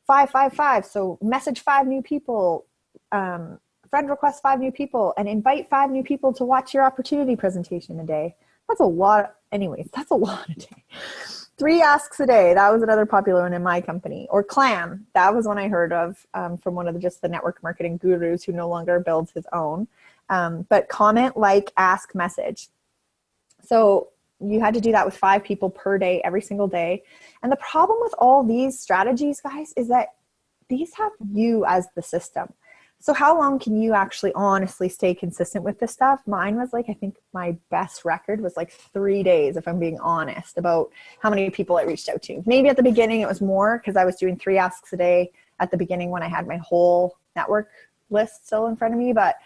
555. So message 5 new people, friend request 5 new people, and invite 5 new people to watch your opportunity presentation a day. That's a lot. Anyways, that's a lot a day. 3 asks a day. That was another popular one in my company. Or CLAM. That was one I heard of from one of the network marketing gurus who no longer builds his own. But comment, like, ask, message. So you had to do that with 5 people per day, every single day. And the problem with all these strategies, guys, is that these have you as the system. So how long can you actually honestly stay consistent with this stuff? Mine was like, I think my best record was like 3 days, if I'm being honest, about how many people I reached out to. Maybe at the beginning it was more because I was doing 3 asks a day at the beginning when I had my whole network list still in front of me. But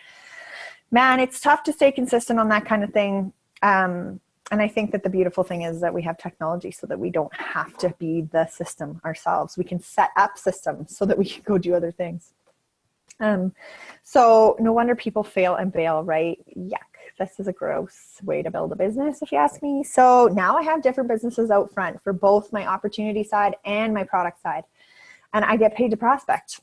man, it's tough to stay consistent on that kind of thing. And I think that the beautiful thing is that we have technology so that we don't have to be the system ourselves. We can set up systems so that we can go do other things. So no wonder people fail and bail, right? Yuck. This is a gross way to build a business, if you ask me. So now I have different businesses out front for both my opportunity side and my product side. And I get paid to prospect.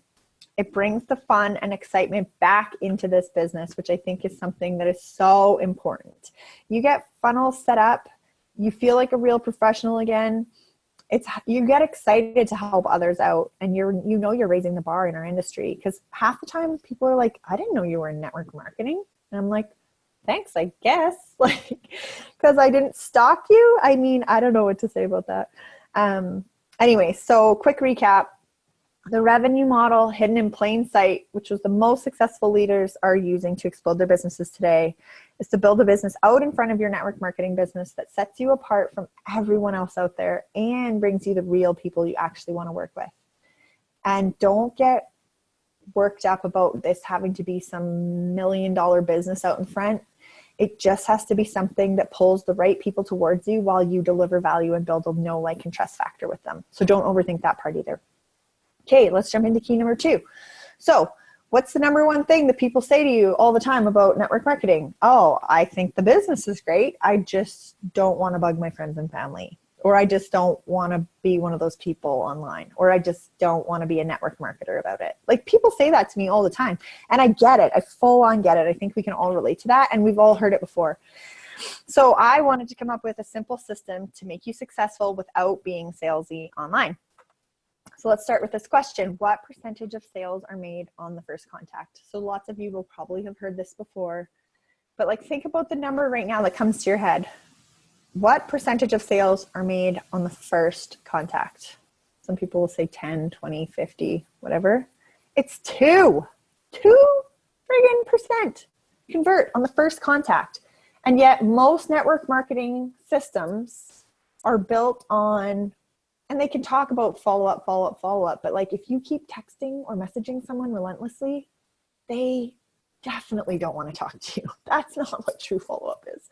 It brings the fun and excitement back into this business, which I think is something that is so important. You get funnels set up, you feel like a real professional again. You get excited to help others out, and you're raising the bar in our industry, because half the time people are like, I didn't know you were in network marketing. And I'm like, thanks, I guess, like, because I didn't stalk you. I mean, I don't know what to say about that. Anyway, so quick recap. The revenue model hidden in plain sight, which was the most successful leaders are using to explode their businesses today, is to build a business out in front of your network marketing business that sets you apart from everyone else out there and brings you the real people you actually want to work with. And don't get worked up about this having to be some $1 million business out in front. It just has to be something that pulls the right people towards you while you deliver value and build a know, like, and trust factor with them. So don't overthink that part either. Okay, let's jump into key number 2. So what's the number one thing that people say to you all the time about network marketing? Oh, I think the business is great. I just don't want to bug my friends and family. Or I just don't want to be one of those people online. Or I just don't want to be a network marketer about it. Like, people say that to me all the time. And I get it. I full on get it. I think we can all relate to that. And we've all heard it before. So I wanted to come up with a simple system to make you successful without being salesy online. So let's start with this question. What percentage of sales are made on the first contact? So lots of you will probably have heard this before, but like, think about the number right now that comes to your head. What percentage of sales are made on the first contact? Some people will say 10, 20, 50, whatever. It's 2 friggin' percent convert on the first contact. And yet most network marketing systems are built on, and they can talk about follow-up, but like, if you keep texting or messaging someone relentlessly, they definitely don't want to talk to you. That's not what true follow-up is.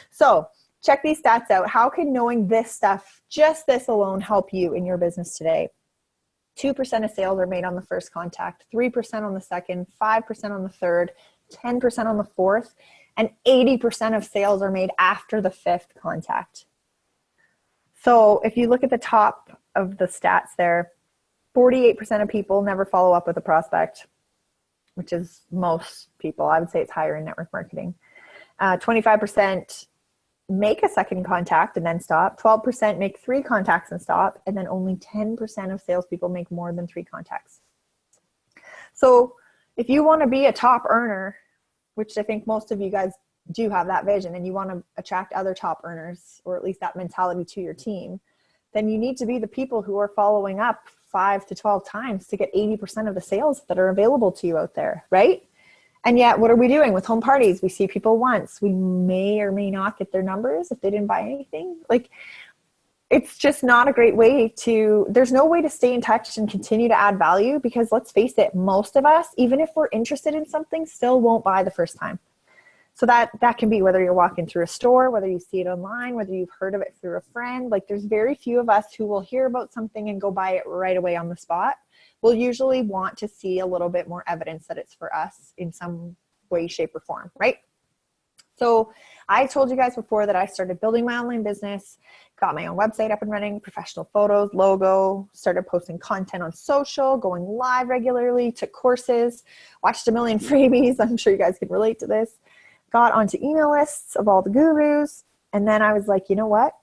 So check these stats out. How can knowing this stuff, just this alone, help you in your business today? 2% of sales are made on the first contact, 3% on the second, 5% on the third, 10% on the fourth, and 80% of sales are made after the 5th contact. So if you look at the top of the stats there, 48% of people never follow up with a prospect, which is most people. I would say it's higher in network marketing. 25% make a second contact and then stop. 12% make 3 contacts and stop. And then only 10% of salespeople make more than 3 contacts. So if you want to be a top earner, which I think most of you guys do have that vision, and you want to attract other top earners, or at least that mentality to your team, then you need to be the people who are following up 5 to 12 times to get 80% of the sales that are available to you out there, right? And yet, what are we doing with home parties? We see people once. We may or may not get their numbers if they didn't buy anything. Like, it's just not a great way there's no way to stay in touch and continue to add value, because let's face it, most of us, even if we're interested in something, still won't buy the first time. So that can be whether you're walking through a store, whether you see it online, whether you've heard of it through a friend. Like, there's very few of us who will hear about something and go buy it right away on the spot. we'll usually want to see a little bit more evidence that it's for us in some way, shape, or form, right? So I told you guys before that I started building my online business, got my own website up and running, professional photos, logo, started posting content on social, going live regularly, took courses, watched a million freebies. I'm sure you guys can relate to this. Got onto email lists of all the gurus. And then I was like, you know what?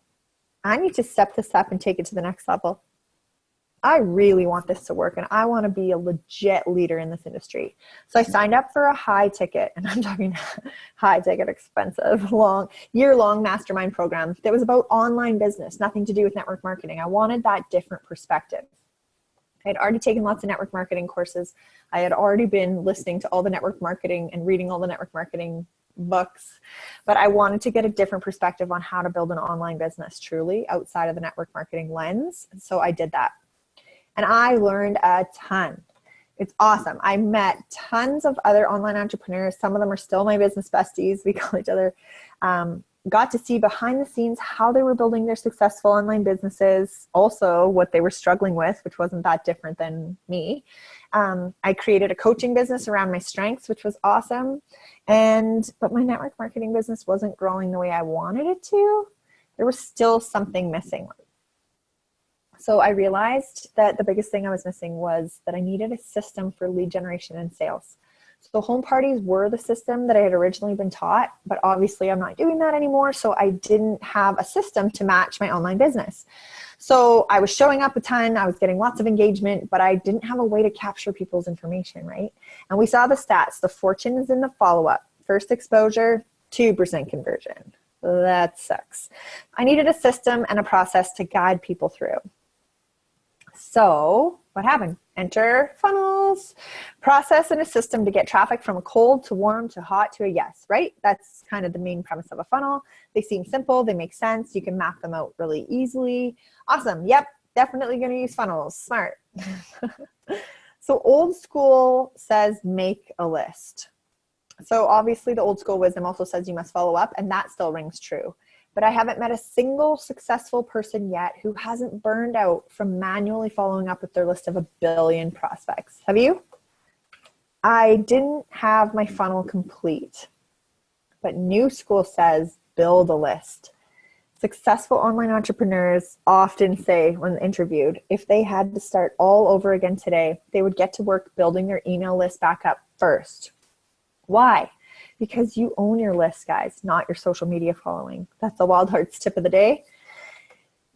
I need to step this up and take it to the next level. I really want this to work and I want to be a legit leader in this industry. So I signed up for a high ticket, and I'm talking high ticket, expensive, year-long mastermind program that was about online business, nothing to do with network marketing. I wanted that different perspective. I had already taken lots of network marketing courses. I had already been listening to all the network marketing and reading all the network marketing books, but I wanted to get a different perspective on how to build an online business truly outside of the network marketing lens. And so I did that. And I learned a ton. It's awesome. I met tons of other online entrepreneurs. Some of them are still my business besties. We call each other. Got to see behind the scenes how they were building their successful online businesses. Also, what they were struggling with, which wasn't that different than me. I created a coaching business around my strengths, which was awesome. But my network marketing business wasn't growing the way I wanted it to. There was still something missing. So I realized that the biggest thing I was missing was that I needed a system for lead generation and sales. So home parties were the system that I had originally been taught, but obviously I'm not doing that anymore. So I didn't have a system to match my online business. So I was showing up a ton, I was getting lots of engagement, but I didn't have a way to capture people's information, right? And we saw the stats. The fortune is in the follow-up. First exposure, 2% conversion. That sucks. I needed a system and a process to guide people through. So what happened? Enter funnels, process and a system to get traffic from a cold to warm to hot to a yes, right? That's kind of the main premise of a funnel. They seem simple. They make sense. You can map them out really easily. Awesome. Yep. Definitely going to use funnels. Smart. So old school says make a list. So obviously the old school wisdom also says you must follow up, and that still rings true. But I haven't met a single successful person yet who hasn't burned out from manually following up with their list of 1 billion prospects. Have you? I didn't have my funnel complete, but new school says build a list. Successful online entrepreneurs often say when interviewed, if they had to start all over again today, they would get to work building their email list back up first. Why? Because you own your list, guys, not your social media following. That's the Wild Hearts tip of the day.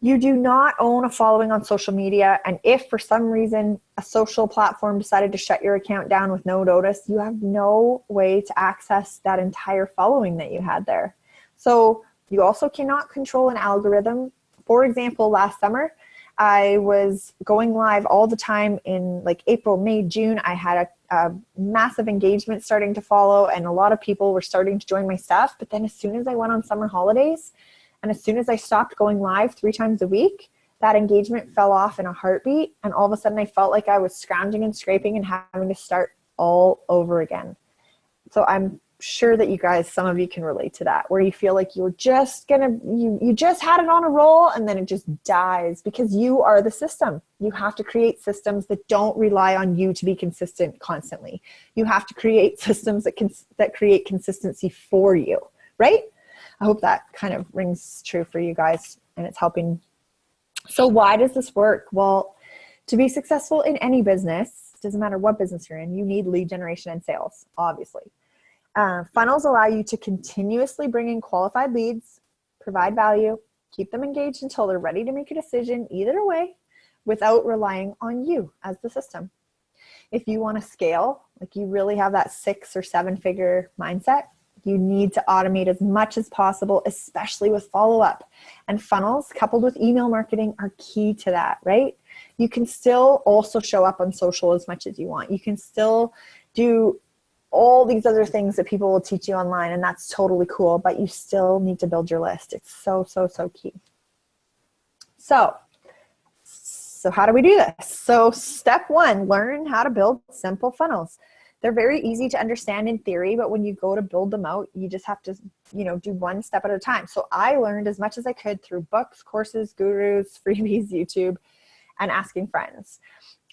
You do not own a following on social media. And if for some reason a social platform decided to shut your account down with no notice, you have no way to access that entire following that you had there. So you also cannot control an algorithm. For example, last summer, I was going live all the time in like April, May, June. I had a massive engagement starting to follow, and a lot of people were starting to join my stuff. But then as soon as I went on summer holidays, and as soon as I stopped going live 3 times a week, that engagement fell off in a heartbeat. And all of a sudden I felt like I was scrounging and scraping and having to start all over again. So I'm sure that you guys, some of you can relate to that, where you feel like you just had it on a roll and then it just dies because you are the system. You have to create systems that don't rely on you to be consistent constantly. You have to create systems that create consistency for you, right? I hope that kind of rings true for you guys and it's helping. So why does this work? Well, to be successful in any business, doesn't matter what business you're in, you need lead generation and sales, obviously. Funnels allow you to continuously bring in qualified leads, provide value, keep them engaged until they're ready to make a decision either way without relying on you as the system. If you want to scale, like you really have that 6 or 7 figure mindset, you need to automate as much as possible, especially with follow-up. And funnels coupled with email marketing are key to that, right? You can still also show up on social as much as you want. You can still do all these other things that people will teach you online, and that's totally cool, but you still need to build your list. It's so, so, so key. So how do we do this? So step 1, learn how to build simple funnels. They're very easy to understand in theory, but when you go to build them out, you just have to, do one step at a time. So I learned as much as I could through books, courses, gurus, freebies, YouTube, and asking friends.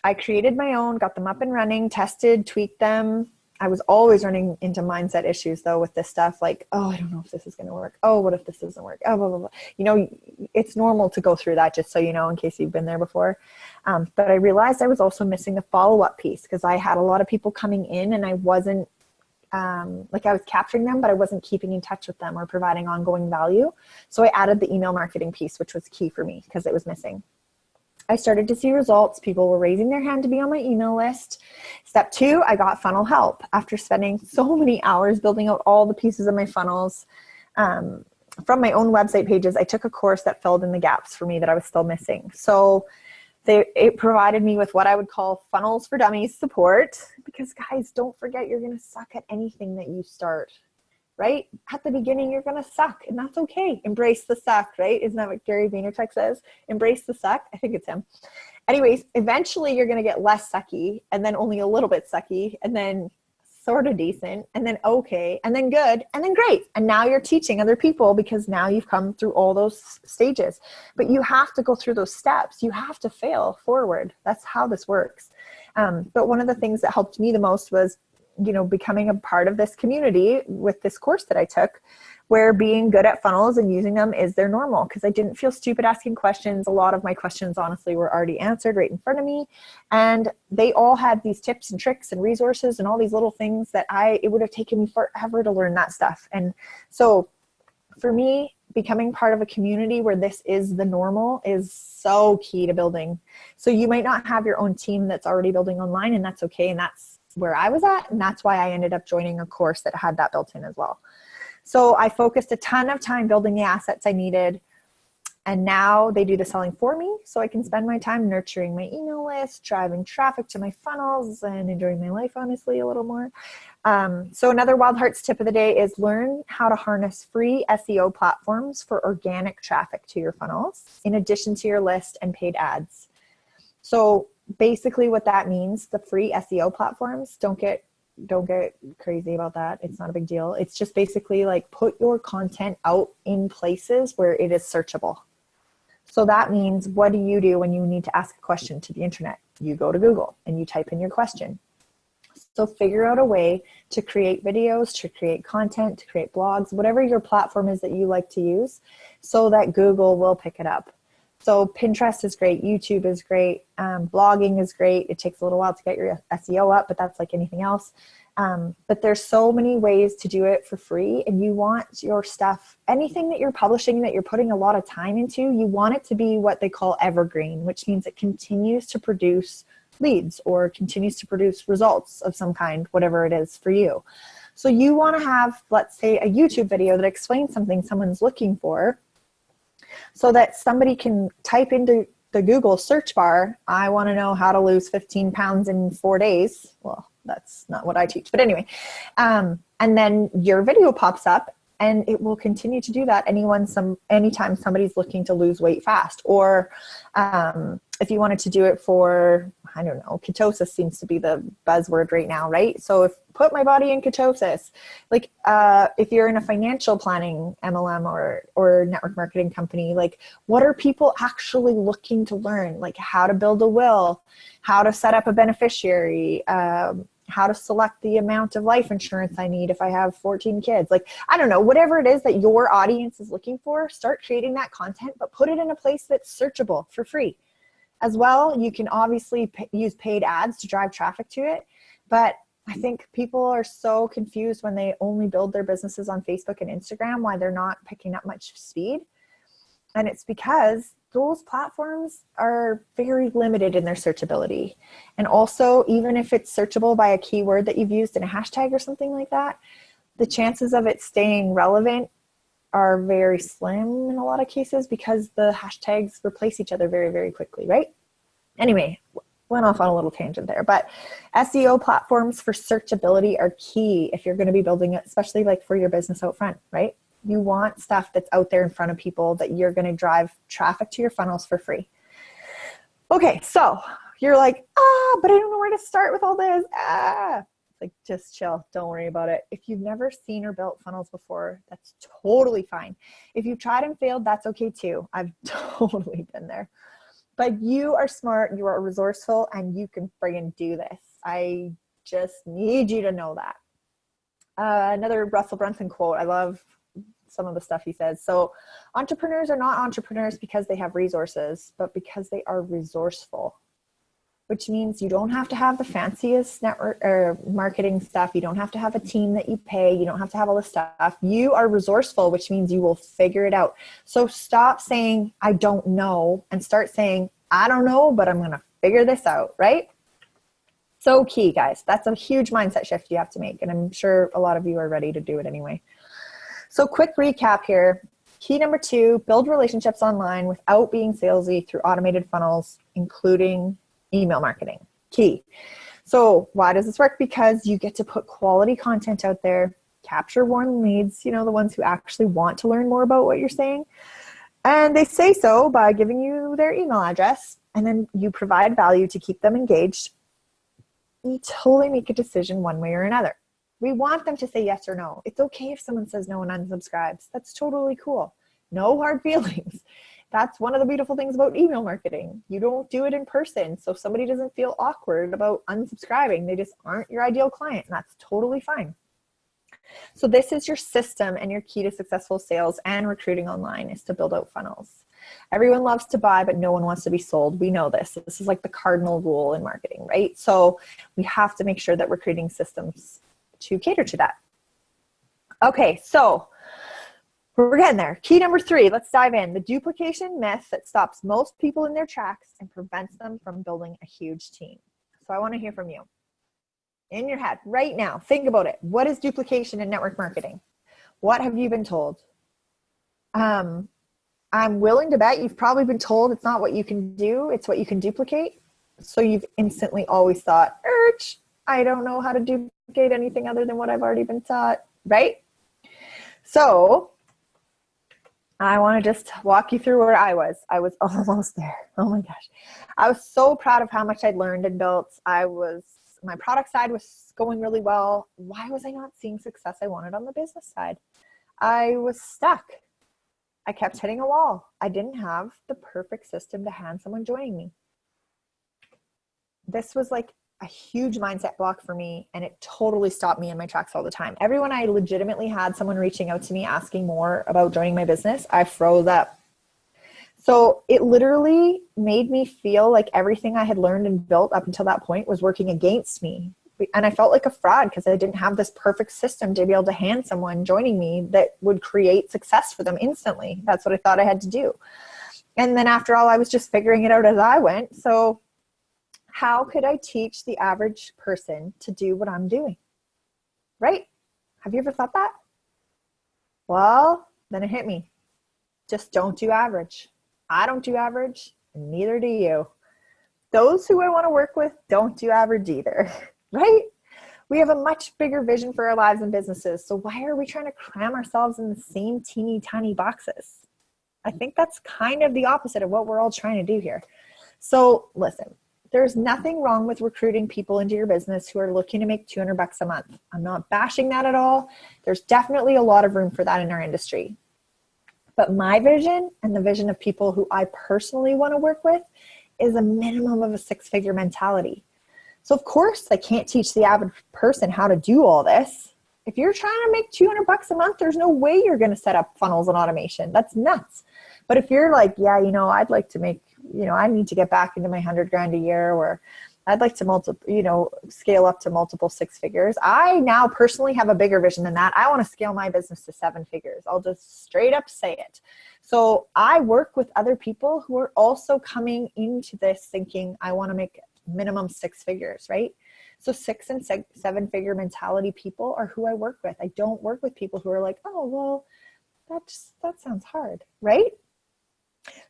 I created my own, got them up and running, tested, tweaked them. I was always running into mindset issues though with this stuff, like, oh, I don't know if this is going to work. Oh, what if this doesn't work? Oh, blah, blah, blah. You know, it's normal to go through that, just so you know, in case you've been there before. But I realized I was also missing the follow-up piece, because I had a lot of people coming in and I wasn't, like, I was capturing them, but I wasn't keeping in touch with them or providing ongoing value. So I added the email marketing piece, which was key for me because it was missing. I started to see results. People were raising their hand to be on my email list. Step 2, I got funnel help. After spending so many hours building out all the pieces of my funnels, from my own website pages, I took a course that filled in the gaps for me that I was still missing. So it provided me with what I would call funnels for dummies support, because guys, don't forget, you're going to suck at anything that you start. Right? At the beginning, you're going to suck, and that's okay. Embrace the suck, right? Isn't that what Gary Vaynerchuk says? Embrace the suck. I think it's him. Anyways, eventually you're going to get less sucky, and then only a little bit sucky, and then sort of decent, and then okay, and then good, and then great. And now you're teaching other people because now you've come through all those stages. But you have to go through those steps. You have to fail forward. That's how this works. But one of the things that helped me the most was, you know, becoming a part of this community with this course that I took, where being good at funnels and using them is their normal, because I didn't feel stupid asking questions. A lot of my questions, honestly, were already answered right in front of me. And they all had these tips and tricks and resources and all these little things that it would have taken me forever to learn that stuff. And so for me, becoming part of a community where this is the normal is so key to building. So you might not have your own team that's already building online, and that's okay. And that's where I was at. And that's why I ended up joining a course that had that built in as well. So I focused a ton of time building the assets I needed. And now they do the selling for me. So I can spend my time nurturing my email list, driving traffic to my funnels, and enjoying my life, honestly, a little more. So another Wild Hearts tip of the day is learn how to harness free SEO platforms for organic traffic to your funnels, in addition to your list and paid ads. So basically what that means, the free SEO platforms, don't get crazy about that. It's not a big deal. It's just basically like, put your content out in places where it is searchable. So that means, what do you do when you need to ask a question to the internet? You go to Google and you type in your question. So figure out a way to create videos, to create content, to create blogs, whatever your platform is that you like to use, so that Google will pick it up. So Pinterest is great. YouTube is great. Blogging is great. It takes a little while to get your SEO up, but that's like anything else. But there's so many ways to do it for free, and you want your stuff, anything that you're publishing that you're putting a lot of time into, you want it to be what they call evergreen, which means it continues to produce leads or continues to produce results of some kind, whatever it is for you. So you want to have, let's say, a YouTube video that explains something someone's looking for, so that somebody can type into the Google search bar, I want to know how to lose 15 pounds in 4 days. Well, that's not what I teach, but anyway. And then your video pops up, and it will continue to do that anytime somebody's looking to lose weight fast. Or if you wanted to do it for, I don't know, ketosis seems to be the buzzword right now, right? So put my body in ketosis. Like if you're in a financial planning MLM or network marketing company, like, what are people actually looking to learn? Like how to build a will, how to set up a beneficiary, how to select the amount of life insurance I need if I have 14 kids. Like, I don't know, whatever it is that your audience is looking for, start creating that content, but put it in a place that's searchable for free. As well, you can obviously use paid ads to drive traffic to it. But I think people are so confused when they only build their businesses on Facebook and Instagram, why they're not picking up much speed. And it's because those platforms are very limited in their searchability. And also, even if it's searchable by a keyword that you've used in a hashtag or something like that, the chances of it staying relevant are very slim in a lot of cases, because the hashtags replace each other very, very quickly, right? Anyway, went off on a little tangent there, but SEO platforms for searchability are key if you're going to be building it, especially like for your business out front, right? You want stuff that's out there in front of people that you're going to drive traffic to your funnels for free. Okay, so you're like, but I don't know where to start with all this. Like, just chill. Don't worry about it. If you've never seen or built funnels before, that's totally fine. If you've tried and failed, that's okay too. I've totally been there. But you are smart, you are resourceful, and you can friggin' do this. I just need you to know that. Another Russell Brunson quote. I love some of the stuff he says. So entrepreneurs are not entrepreneurs because they have resources, but because they are resourceful, which means you don't have to have the fanciest network or marketing stuff. You don't have to have a team that you pay. You don't have to have all this stuff. You are resourceful, which means you will figure it out. So stop saying, I don't know, and start saying, I don't know, but I'm going to figure this out, right? So key, guys. That's a huge mindset shift you have to make. And I'm sure a lot of you are ready to do it anyway. So quick recap here. Key number 2, build relationships online without being salesy through automated funnels, including email marketing. Key. So why does this work? Because you get to put quality content out there, capture warm leads, the ones who actually want to learn more about what you're saying. And they say so by giving you their email address, and then you provide value to keep them engaged. You totally make a decision one way or another. We want them to say yes or no. It's okay if someone says no and unsubscribes. That's totally cool. No hard feelings. That's one of the beautiful things about email marketing. You don't do it in person, so somebody doesn't feel awkward about unsubscribing. They just aren't your ideal client, and that's totally fine. So this is your system, and your key to successful sales and recruiting online is to build out funnels. Everyone loves to buy, but no one wants to be sold. We know this. This is like the cardinal rule in marketing, right? So we have to make sure that we're creating systems to cater to that. Okay, so we're getting there. Key number 3, let's dive in. The duplication myth that stops most people in their tracks and prevents them from building a huge team. So I want to hear from you. In your head, right now, think about it. What is duplication in network marketing? What have you been told? I'm willing to bet you've probably been told it's not what you can do, it's what you can duplicate. So you've instantly always thought, I don't know how to duplicate anything other than what I've already been taught, right? So I want to just walk you through where I was. I was almost there. Oh my gosh. I was so proud of how much I'd learned and built. My product side was going really well. Why was I not seeing success I wanted on the business side? I was stuck. I kept hitting a wall. I didn't have the perfect system to hand someone joining me. This was like a huge mindset block for me, and it totally stopped me in my tracks all the time. Everyone I legitimately had someone reaching out to me asking more about joining my business, I froze up. So it literally made me feel like everything I had learned and built up until that point was working against me. And I felt like a fraud because I didn't have this perfect system to be able to hand someone joining me that would create success for them instantly. That's what I thought I had to do. And then after all, I was just figuring it out as I went. So how could I teach the average person to do what I'm doing? Right? Have you ever thought that? Well, then it hit me. Just don't do average. I don't do average, and neither do you. Those who I want to work with don't do average either, right? We have a much bigger vision for our lives and businesses. So why are we trying to cram ourselves in the same teeny tiny boxes? I think that's kind of the opposite of what we're all trying to do here. So listen, there's nothing wrong with recruiting people into your business who are looking to make $200 a month. I'm not bashing that at all. There's definitely a lot of room for that in our industry. But my vision and the vision of people who I personally want to work with is a minimum of a 6-figure mentality. So of course I can't teach the average person how to do all this. If you're trying to make $200 a month, there's no way you're going to set up funnels and automation. That's nuts. But if you're like, yeah, I'd like to make, I need to get back into my $100,000 a year, or I'd like to scale up to multiple 6 figures. I now personally have a bigger vision than that. I want to scale my business to 7 figures. I'll just straight up say it. So I work with other people who are also coming into this thinking, I want to make minimum 6 figures, right? So 6 and 7 figure mentality people are who I work with. I don't work with people who are like, oh, well, that sounds hard, right?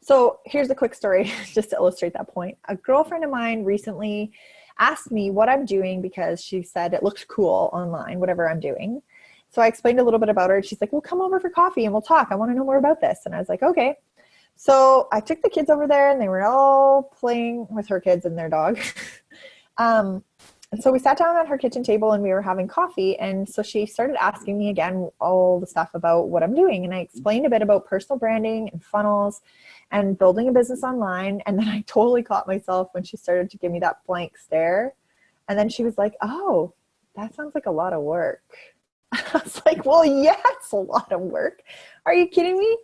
So here's a quick story just to illustrate that point. A girlfriend of mine recently asked me what I'm doing because she said it looked cool online, whatever I'm doing. So I explained a little bit about her. She's like, well, come over for coffee and we'll talk. I want to know more about this. And I was like, okay. So I took the kids over there and they were all playing with her kids and their dog. And so we sat down at her kitchen table and we were having coffee. And so she started asking me again all the stuff about what I'm doing. And I explained a bit about personal branding and funnels and building a business online. And then I totally caught myself when she started to give me that blank stare. And then she was like, oh, that sounds like a lot of work. I was like, well, yeah, it's a lot of work. Are you kidding me?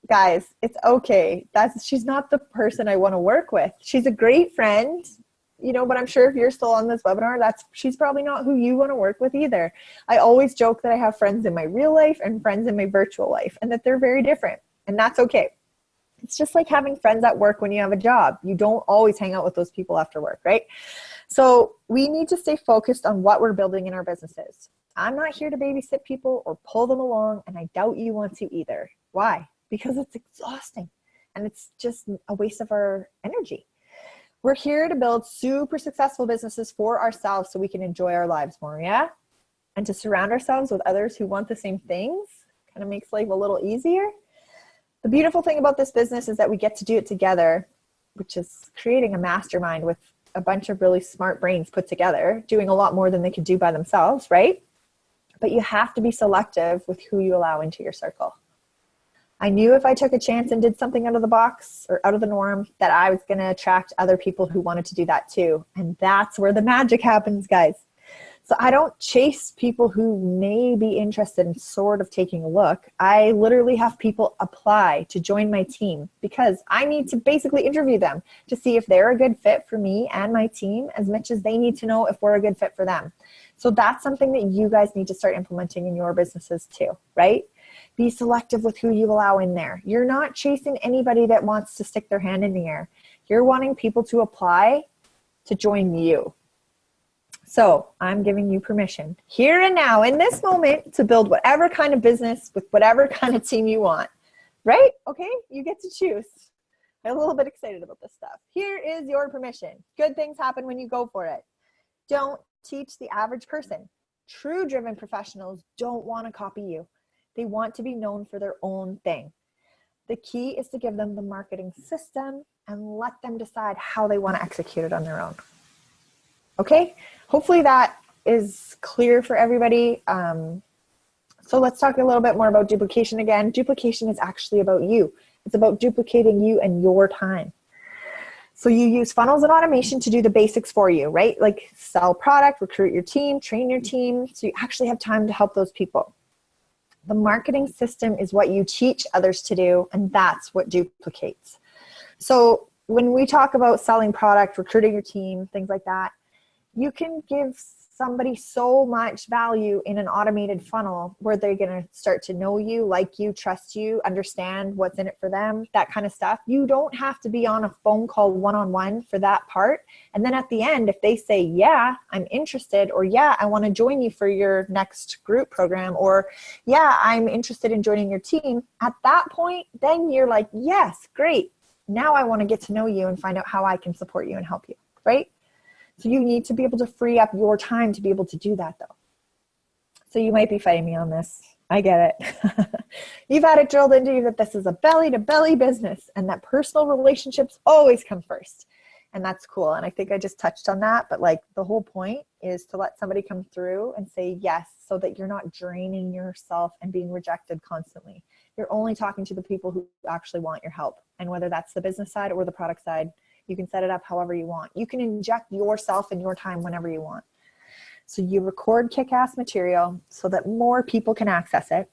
Guys, it's okay. She's not the person I want to work with. She's a great friend. But I'm sure if you're still on this webinar, she's probably not who you want to work with either. I always joke that I have friends in my real life and friends in my virtual life, and that they're very different, and that's okay. It's just like having friends at work when you have a job. You don't always hang out with those people after work, right? So we need to stay focused on what we're building in our businesses. I'm not here to babysit people or pull them along, and I doubt you want to either. Why? Because it's exhausting, and it's just a waste of our energy. We're here to build super successful businesses for ourselves so we can enjoy our lives more, yeah? And to surround ourselves with others who want the same things kind of makes life a little easier. The beautiful thing about this business is that we get to do it together, which is creating a mastermind with a bunch of really smart brains put together, doing a lot more than they could do by themselves, right? But you have to be selective with who you allow into your circle. I knew if I took a chance and did something out of the box or out of the norm that I was going to attract other people who wanted to do that too. And that's where the magic happens, guys. So I don't chase people who may be interested in sort of taking a look. I literally have people apply to join my team because I need to basically interview them to see if they're a good fit for me and my team as much as they need to know if we're a good fit for them. So that's something that you guys need to start implementing in your businesses too, right? Be selective with who you allow in there. You're not chasing anybody that wants to stick their hand in the air. You're wanting people to apply to join you. So I'm giving you permission here and now in this moment to build whatever kind of business with whatever kind of team you want, right? Okay, you get to choose. I'm a little bit excited about this stuff. Here is your permission. Good things happen when you go for it. Don't teach the average person. True driven professionals don't want to copy you. They want to be known for their own thing. The key is to give them the marketing system and let them decide how they want to execute it on their own. Okay, hopefully that is clear for everybody. So let's talk a little bit more about duplication again. Duplication is actually about you. It's about duplicating you and your time. So you use funnels and automation to do the basics for you, right? Like sell product, recruit your team, train your team, so you actually have time to help those people. The marketing system is what you teach others to do, and that's what duplicates. So when we talk about selling product, recruiting your team, things like that, you can give somebody so much value in an automated funnel where they're going to start to know you, like you, trust you, understand what's in it for them, that kind of stuff. You don't have to be on a phone call one-on-one for that part. And then at the end, if they say, yeah, I'm interested, or yeah, I want to join you for your next group program, or yeah, I'm interested in joining your team, at that point, then you're like, yes, great. Now I want to get to know you and find out how I can support you and help you, right? So you need to be able to free up your time to be able to do that though. So you might be fighting me on this. I get it. You've had it drilled into you that this is a belly to belly business and that personal relationships always come first. And that's cool. And I think I just touched on that, but like the whole point is to let somebody come through and say yes, so that you're not draining yourself and being rejected constantly. You're only talking to the people who actually want your help. And whether that's the business side or the product side, you can set it up however you want. You can inject yourself and your time whenever you want. So you record kick-ass material so that more people can access it.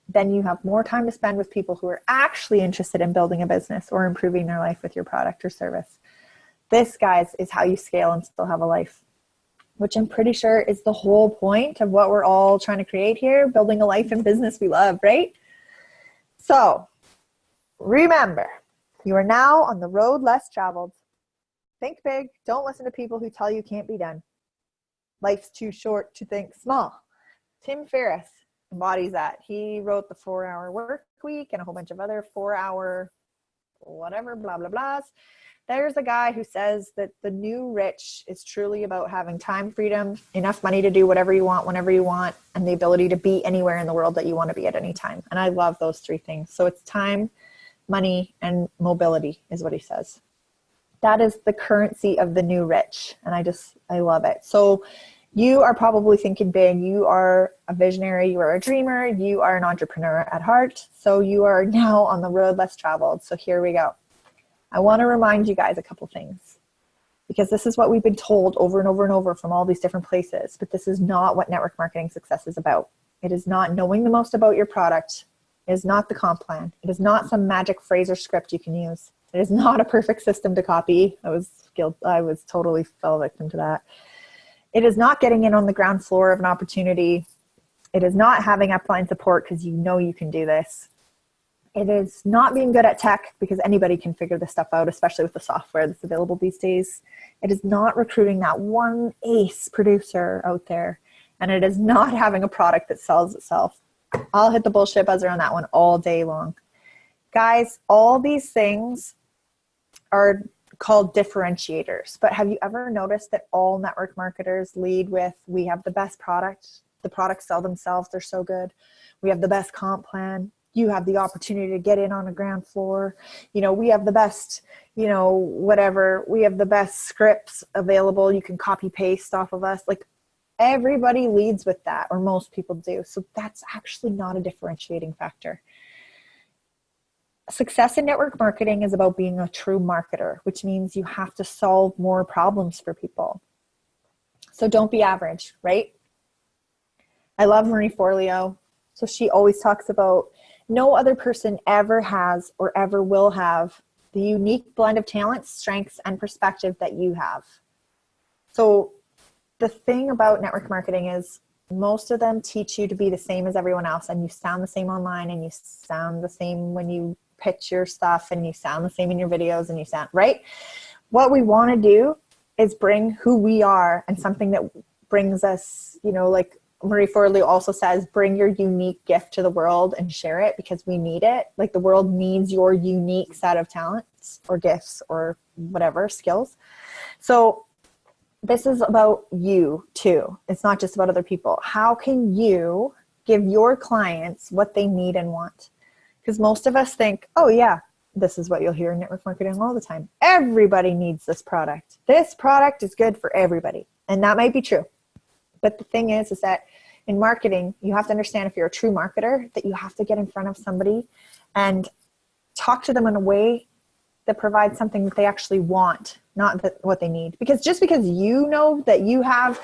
Then you have more time to spend with people who are actually interested in building a business or improving their life with your product or service. This, guys, is how you scale and still have a life, which I'm pretty sure is the whole point of what we're all trying to create here, building a life and business we love, right? So remember, you are now on the road less traveled. Think big. Don't listen to people who tell you can't be done. Life's too short to think small. Tim Ferriss embodies that. He wrote the 4-Hour Work Week and a whole bunch of other 4-hour whatever, blah, blah, blahs. There's a guy who says that the new rich is truly about having time freedom, enough money to do whatever you want, whenever you want, and the ability to be anywhere in the world that you want to be at any time. And I love those three things. So it's time, money, and mobility is what he says. That is the currency of the new rich. And I love it. So you are probably thinking big. You are a visionary. You are a dreamer. You are an entrepreneur at heart. So you are now on the road less traveled. So here we go. I want to remind you guys a couple things, because this is what we've been told over and over and over from all these different places. But this is not what network marketing success is about. It is not knowing the most about your product. It is not the comp plan. It is not some magic phrase or script you can use. It is not a perfect system to copy. I totally fell victim to that. It is not getting in on the ground floor of an opportunity. It is not having upline support because you know you can do this. It is not being good at tech because anybody can figure this stuff out, especially with the software that's available these days. It is not recruiting that one ace producer out there. And it is not having a product that sells itself. I'll hit the bullshit buzzer on that one all day long. Guys, all these things are called differentiators. But have you ever noticed that all network marketers lead with, we have the best product. The products sell themselves. They're so good. We have the best comp plan. You have the opportunity to get in on the ground floor. We have the best, whatever. We have the best scripts available. You can copy paste off of us. Like, everybody leads with that, or most people do. So that's actually not a differentiating factor. Success in network marketing is about being a true marketer, which means you have to solve more problems for people. So don't be average, right? I love Marie Forleo. So she always talks about no other person ever has or ever will have the unique blend of talents, strengths, and perspective that you have. So the thing about network marketing is most of them teach you to be the same as everyone else, and you sound the same online, and you sound the same when you pitch your stuff, and you sound the same in your videos, and you sound right. What we want to do is bring who we are, and something that brings us, like Marie Forleo also says, bring your unique gift to the world and share it, because we need it. Like, the world needs your unique set of talents or gifts or whatever skills. So this is about you too. It's not just about other people. How can you give your clients what they need and want? Because most of us think, oh yeah, this is what you'll hear in network marketing all the time. Everybody needs this product. This product is good for everybody. And that might be true. But the thing is that in marketing, you have to understand, if you're a true marketer, that you have to get in front of somebody and talk to them in a way that provides something that they actually want, not what they need. Because just because you know that you have,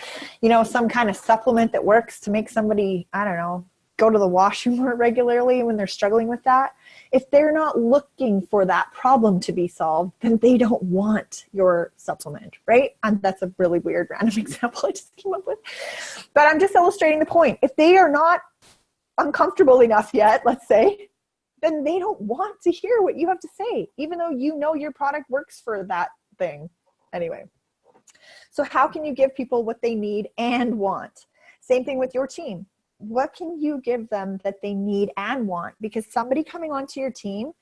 some kind of supplement that works to make somebody, I don't know, go to the washroom more regularly when they're struggling with that, if they're not looking for that problem to be solved, then they don't want your supplement, right? And that's a really weird random example I just came up with. But I'm just illustrating the point. If they are not uncomfortable enough yet, let's say, then they don't want to hear what you have to say, even though you know your product works for that thing. Anyway, so how can you give people what they need and want? Same thing with your team. What can you give them that they need and want? Because somebody coming onto your team,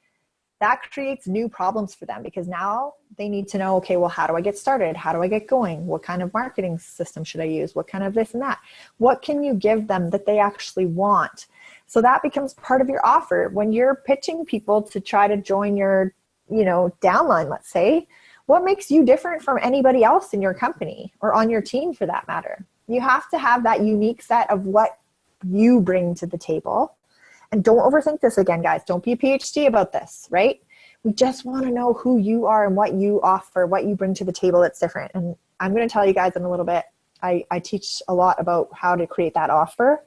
that creates new problems for them, because now they need to know, okay, well, how do I get started? How do I get going? What kind of marketing system should I use? What kind of this and that? What can you give them that they actually want? So that becomes part of your offer. When you're pitching people to try to join your, downline, let's say, what makes you different from anybody else in your company or on your team for that matter? You have to have that unique set of what you bring to the table. And don't overthink this again, guys. Don't be a PhD about this, right? We just want to know who you are and what you offer, what you bring to the table that's different. And I'm going to tell you guys in a little bit, I teach a lot about how to create that offer.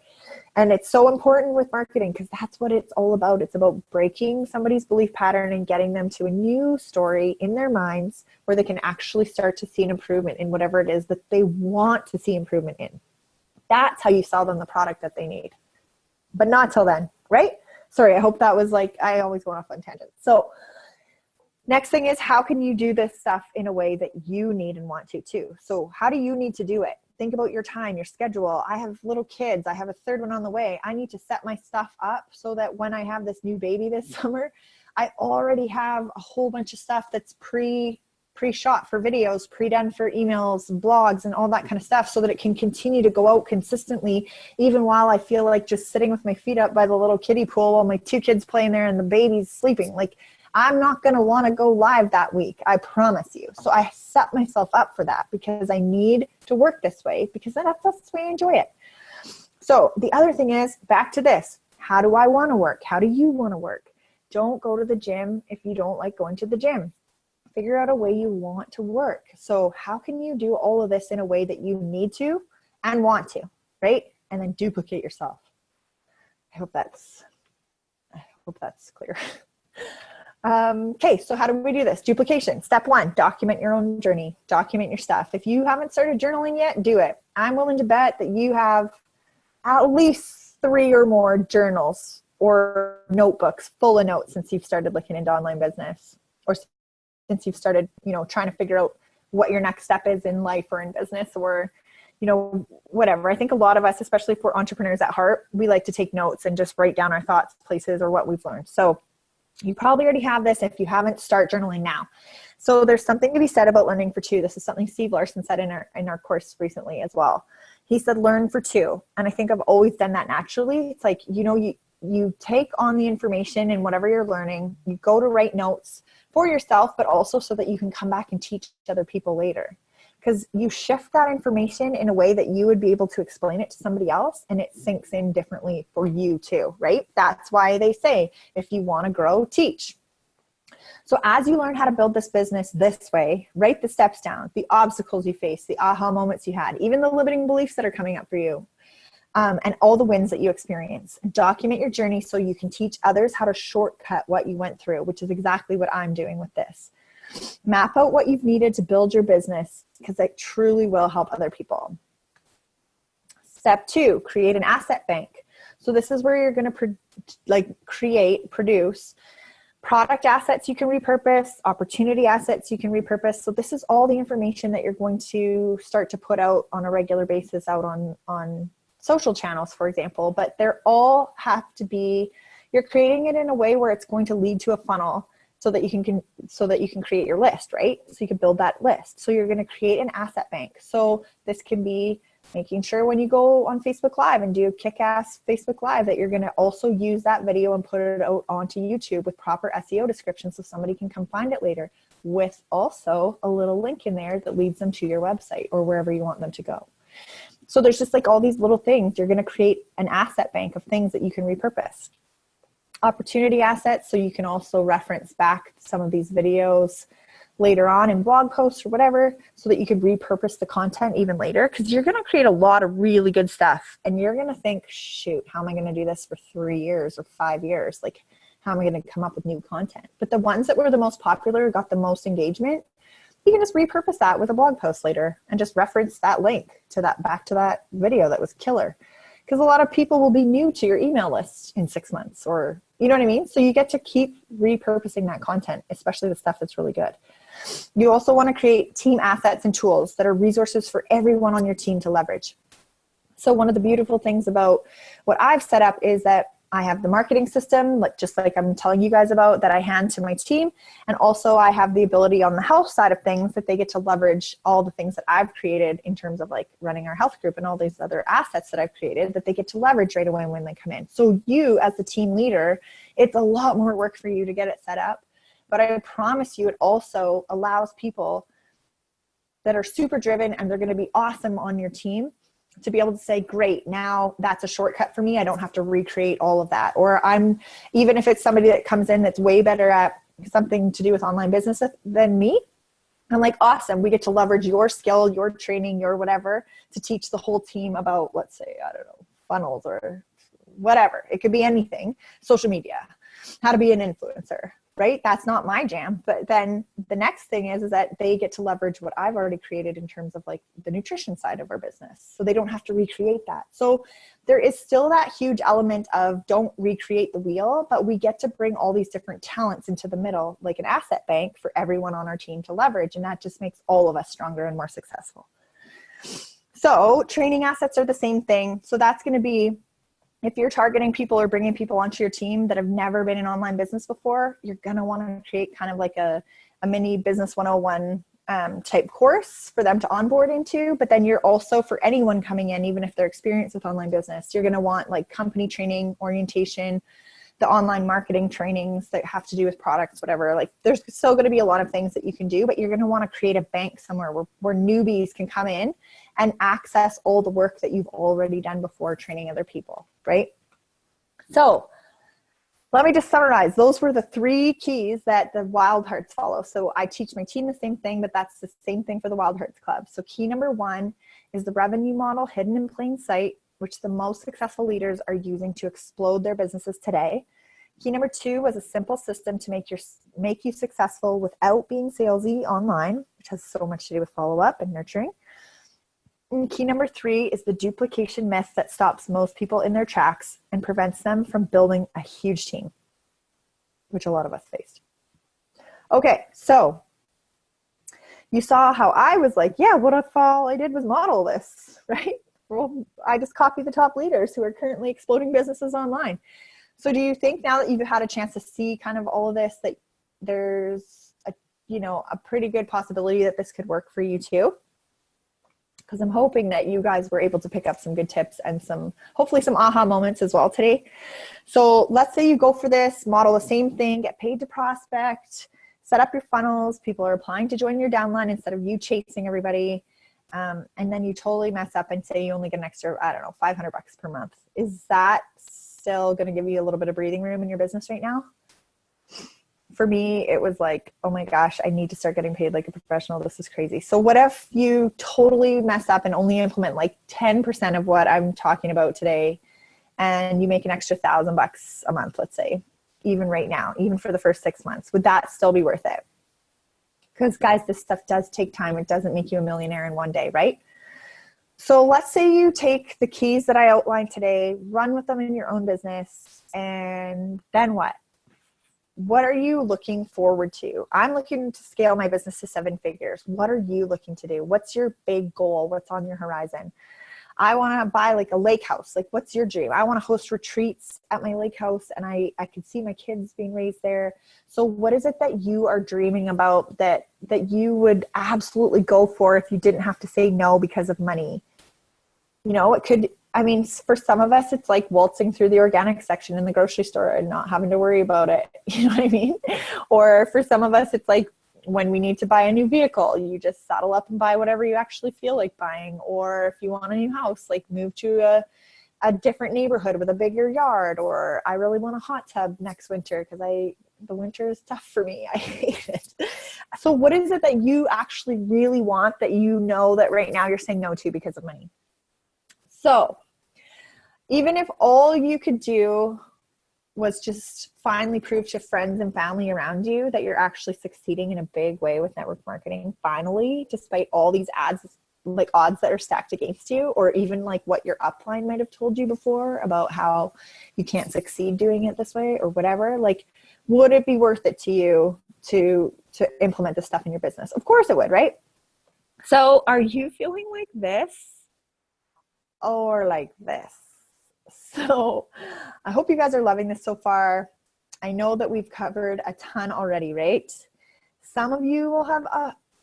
And it's so important with marketing, because that's what it's all about. It's about breaking somebody's belief pattern and getting them to a new story in their minds where they can actually start to see an improvement in whatever it is that they want to see improvement in. That's how you sell them the product that they need. But not till then, right? Sorry, I hope that was I always go off on tangents. So next thing is, how can you do this stuff in a way that you need and want to too? So how do you need to do it? Think about your time, your schedule. I have little kids. I have a third one on the way. I need to set my stuff up so that when I have this new baby this summer, I already have a whole bunch of stuff that's pre-shot for videos, pre-done for emails and blogs and all that kind of stuff, so that it can continue to go out consistently, even while I feel like just sitting with my feet up by the little kiddie pool while my two kids playing there and the baby's sleeping. I'm not going to want to go live that week. I promise you. So I set myself up for that because I need to work this way because that's the way I enjoy it. So the other thing is back to this. How do I want to work? How do you want to work? Don't go to the gym if you don't like going to the gym. Figure out a way you want to work. So how can you do all of this in a way that you need to and want to, right? And then duplicate yourself. I hope that's clear. Okay, so how do we do this? Duplication. Step 1, document your own journey. Document your stuff. If you haven't started journaling yet, do it. I'm willing to bet that you have at least 3 or more journals or notebooks full of notes since you've started looking into online business, or since you've started, trying to figure out what your next step is in life or in business, or, whatever. I think a lot of us, especially for entrepreneurs at heart, we like to take notes and just write down our thoughts, places, or what we've learned. So you probably already have this. If you haven't, start journaling now. So there's something to be said about learning for 2. This is something Steve Larson said in our course recently as well. He said, learn for 2. And I think I've always done that naturally. It's like, you take on the information and whatever you're learning, you go to write notes for yourself, but also so that you can come back and teach other people later. Because you shift that information in a way that you would be able to explain it to somebody else, and it sinks in differently for you too, right? That's why they say, if you want to grow, teach. So as you learn how to build this business this way, write the steps down, the obstacles you face, the aha moments you had, even the limiting beliefs that are coming up for you, and all the wins that you experience. Document your journey so you can teach others how to shortcut what you went through, which is exactly what I'm doing with this. Map out what you've needed to build your business, because it truly will help other people. Step 2, create an asset bank. So this is where you're going to produce product assets you can repurpose, opportunity assets you can repurpose. So this is all the information that you're going to start to put out on a regular basis out on social channels, for example, but they're all have to be, you're creating it in a way where it's going to lead to a funnel so that you can create your list, right? So you can build that list. So you're going to create an asset bank. So this can be making sure when you go on Facebook Live and do a kick-ass Facebook Live that you're going to also use that video and put it out onto YouTube with proper SEO description so somebody can come find it later, with also a little link in there that leads them to your website or wherever you want them to go. So there's just like all these little things. You're going to create an asset bank of things that you can repurpose. Opportunity assets, so you can also reference back some of these videos later on in blog posts or whatever, so that you can repurpose the content even later, because you're going to create a lot of really good stuff and you're going to think, shoot, how am I going to do this for 3 years or 5 years? Like, how am I going to come up with new content? But the ones that were the most popular, got the most engagement, you can just repurpose that with a blog post later and just reference that link to that, back to that video that was killer. Because a lot of people will be new to your email list in 6 months, or, you know what I mean? So you get to keep repurposing that content, especially the stuff that's really good. You also want to create team assets and tools that are resources for everyone on your team to leverage. So one of the beautiful things about what I've set up is that I have the marketing system, just like I'm telling you guys about, that I hand to my team. And also I have the ability on the health side of things that they get to leverage all the things that I've created in terms of like running our health group and all these other assets that I've created that they get to leverage right away when they come in. So you as the team leader, it's a lot more work for you to get it set up. But I promise you, it also allows people that are super driven and they're going to be awesome on your team to be able to say, great, now that's a shortcut for me. I don't have to recreate all of that. Or even if it's somebody that comes in that's way better at something to do with online business than me, I'm like, awesome, we get to leverage your skill, your training, your whatever, to teach the whole team about, let's say, I don't know, funnels or whatever. It could be anything, social media, how to be an influencer, right? That's not my jam. But then the next thing is that they get to leverage what I've already created in terms of like the nutrition side of our business. So they don't have to recreate that. So there is still that huge element of don't recreate the wheel, but we get to bring all these different talents into the middle, like an asset bank for everyone on our team to leverage. And that just makes all of us stronger and more successful. So training assets are the same thing. So that's going to be, if you're targeting people or bringing people onto your team that have never been in online business before, you're going to want to create kind of like a mini business 101 type course for them to onboard into. But then you're also, for anyone coming in, even if they're experienced with online business, you're going to want like company training, orientation, the online marketing trainings that have to do with products, whatever. Like there's still going to be a lot of things that you can do, but you're going to want to create a bank somewhere where newbies can come in and access all the work that you've already done before training other people, right? So let me just summarize. Those were the 3 keys that the Wild Hearts follow. So I teach my team the same thing, but that's the same thing for the Wild Hearts Club. So key number 1 is the revenue model hidden in plain sight, which the most successful leaders are using to explode their businesses today. Key number 2 was a simple system to make you successful without being salesy online, which has so much to do with follow-up and nurturing. And key number 3 is the duplication myth that stops most people in their tracks and prevents them from building a huge team, which a lot of us faced. Okay, so you saw how I was like, yeah, what if all I did was model this, right? Well, I just copied the top leaders who are currently exploding businesses online. So do you think now that you've had a chance to see kind of all of this, that there's a pretty good possibility that this could work for you too? Because I'm hoping that you guys were able to pick up some good tips and hopefully some aha moments as well today. So let's say you go for this, model the same thing, get paid to prospect, set up your funnels, people are applying to join your downline instead of you chasing everybody. And then you totally mess up and say you only get an extra, I don't know, $500 per month. Is that still going to give you a little bit of breathing room in your business right now? For me, it was like, oh my gosh, I need to start getting paid like a professional. This is crazy. So what if you totally mess up and only implement like 10% of what I'm talking about today, and you make an extra $1,000 a month, let's say, even right now, even for the first 6 months? Would that still be worth it? Because guys, this stuff does take time. It doesn't make you a millionaire in one day, right? So let's say you take the keys that I outlined today, run with them in your own business, and then what? What are you looking forward to? I'm looking to scale my business to 7 figures. What are you looking to do? What's your big goal? What's on your horizon? I want to buy like a lake house. Like, what's your dream? I want to host retreats at my lake house, and I can see my kids being raised there. So what is it that you are dreaming about that you would absolutely go for if you didn't have to say no because of money? It could, for some of us, it's like waltzing through the organic section in the grocery store and not having to worry about it. You know what I mean? Or for some of us, it's like when we need to buy a new vehicle, you just saddle up and buy whatever you actually feel like buying. Or if you want a new house, like move to a different neighborhood with a bigger yard. Or I really want a hot tub next winter because the winter is tough for me. I hate it. So what is it that you actually really want that you know that right now you're saying no to because of money? So even if all you could do was just finally prove to friends and family around you that you're actually succeeding in a big way with network marketing, finally, despite all these odds that are stacked against you, or even like what your upline might have told you before about how you can't succeed doing it this way or whatever, like, would it be worth it to you to implement this stuff in your business? Of course it would, right? So are you feeling like this or like this? So I hope you guys are loving this so far. I know that we've covered a ton already, right? Some of you will have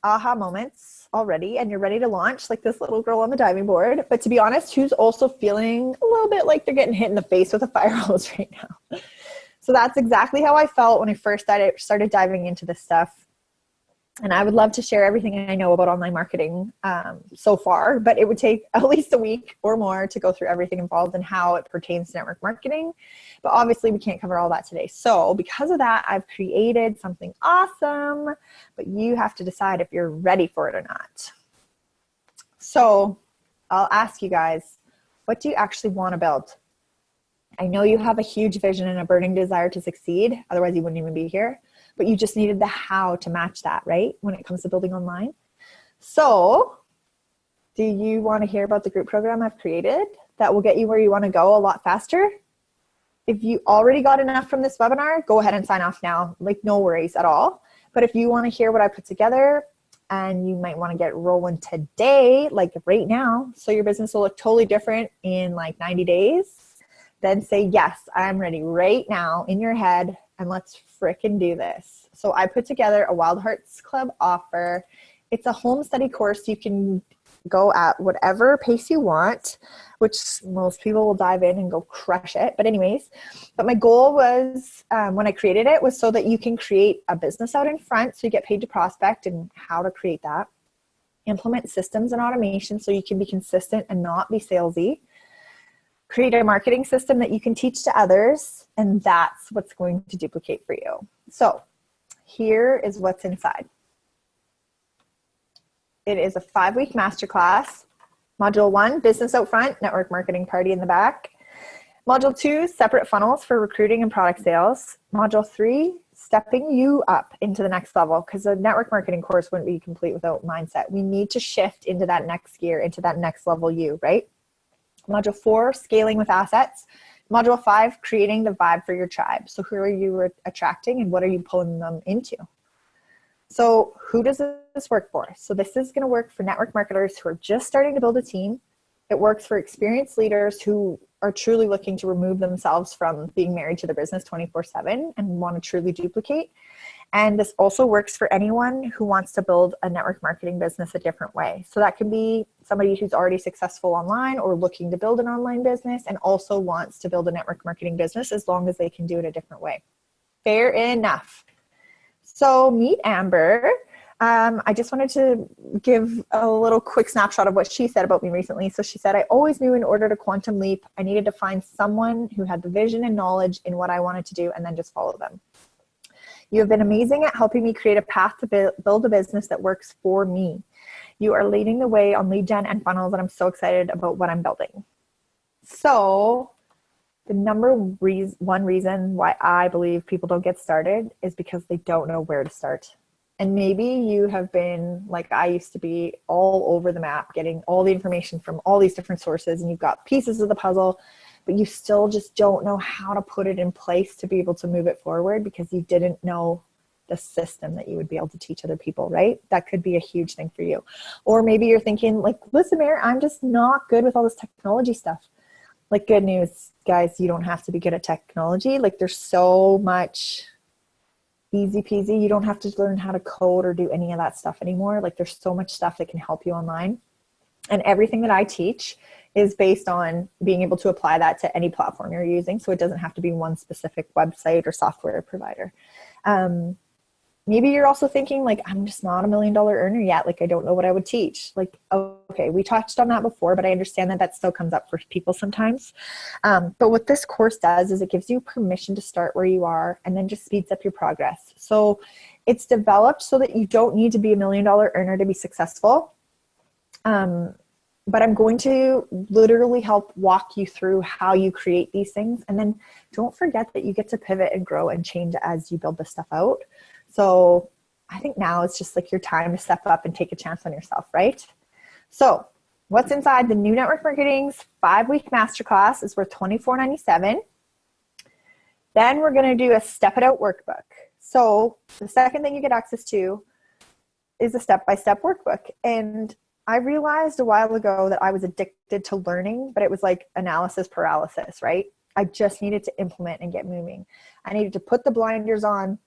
aha moments already and you're ready to launch, like this little girl on the diving board. But to be honest, who's also feeling a little bit like they're getting hit in the face with a fire hose right now? So that's exactly how I felt when I first started diving into this stuff. And I would love to share everything I know about online marketing so far, but it would take at least a week or more to go through everything involved and how it pertains to network marketing. But obviously we can't cover all that today. So because of that, I've created something awesome, but you have to decide if you're ready for it or not. So I'll ask you guys, what do you actually want to build? I know you have a huge vision and a burning desire to succeed. Otherwise you wouldn't even be here. But you just needed the how to match that, right? When it comes to building online. So do you want to hear about the group program I've created that will get you where you want to go a lot faster? If you already got enough from this webinar, go ahead and sign off now. Like, no worries at all. But if you want to hear what I put together, and you might want to get rolling today, like right now, so your business will look totally different in like 90 days, then say, yes, I'm ready right now in your head, and let's frickin' do this. So I put together a Wild Hearts Club offer. It's a home study course you can go at whatever pace you want, which most people will dive in and go crush it. But anyways, my goal was, when I created it, was so that you can create a business out in front so you get paid to prospect and how to create that. Implement systems and automation so you can be consistent and not be salesy. Create a marketing system that you can teach to others, and that's what's going to duplicate for you. So here is what's inside. It is a 5-week masterclass. Module 1, business out front, network marketing party in the back. Module 2, separate funnels for recruiting and product sales. Module 3, stepping you up into the next level, because a network marketing course wouldn't be complete without mindset. We need to shift into that next gear, into that next level you, right? Module 4, scaling with assets. Module 5, creating the vibe for your tribe. So who are you attracting and what are you pulling them into? So who does this work for? So this is going to work for network marketers who are just starting to build a team. It works for experienced leaders who are truly looking to remove themselves from being married to their business 24/7 and want to truly duplicate. And this also works for anyone who wants to build a network marketing business a different way. So that can be somebody who's already successful online or looking to build an online business and also wants to build a network marketing business, as long as they can do it a different way. Fair enough. So meet Amber. I just wanted to give a little quick snapshot of what she said about me recently. So she said, I always knew in order to quantum leap, I needed to find someone who had the vision and knowledge in what I wanted to do and then just follow them. You have been amazing at helping me create a path to build a business that works for me. You are leading the way on lead gen and funnels, and I'm so excited about what I'm building. So the number one reason why I believe people don't get started is because they don't know where to start. And maybe you have been, like I used to be, all over the map, getting all the information from all these different sources, and you've got pieces of the puzzle, but you still just don't know how to put it in place to be able to move it forward because you didn't know the system that you would be able to teach other people, right? That could be a huge thing for you. Or maybe you're thinking, like, listen, Mary, I'm just not good with all this technology stuff. Like, good news, guys, you don't have to be good at technology. Like, there's so much easy peasy. You don't have to learn how to code or do any of that stuff anymore. Like, there's so much stuff that can help you online. And everything that I teach is based on being able to apply that to any platform you're using. So it doesn't have to be one specific website or software provider. Maybe you're also thinking, like, I'm just not $1 million earner yet. Like, I don't know what I would teach. Like, okay, we touched on that before, but I understand that that still comes up for people sometimes. But what this course does is it gives you permission to start where you are and then just speeds up your progress. So it's developed so that you don't need to be $1 million earner to be successful. But I'm going to literally help walk you through how you create these things. And then don't forget that you get to pivot and grow and change as you build this stuff out. So I think now it's just like your time to step up and take a chance on yourself, right? So what's inside the new Network Marketing's 5-week masterclass is worth $24.97. Then we're going to do a Step It Out workbook. So the second thing you get access to is a step-by-step workbook. And I realized a while ago that I was addicted to learning, but it was like analysis paralysis, right? I just needed to implement and get moving. I needed to put the blinders on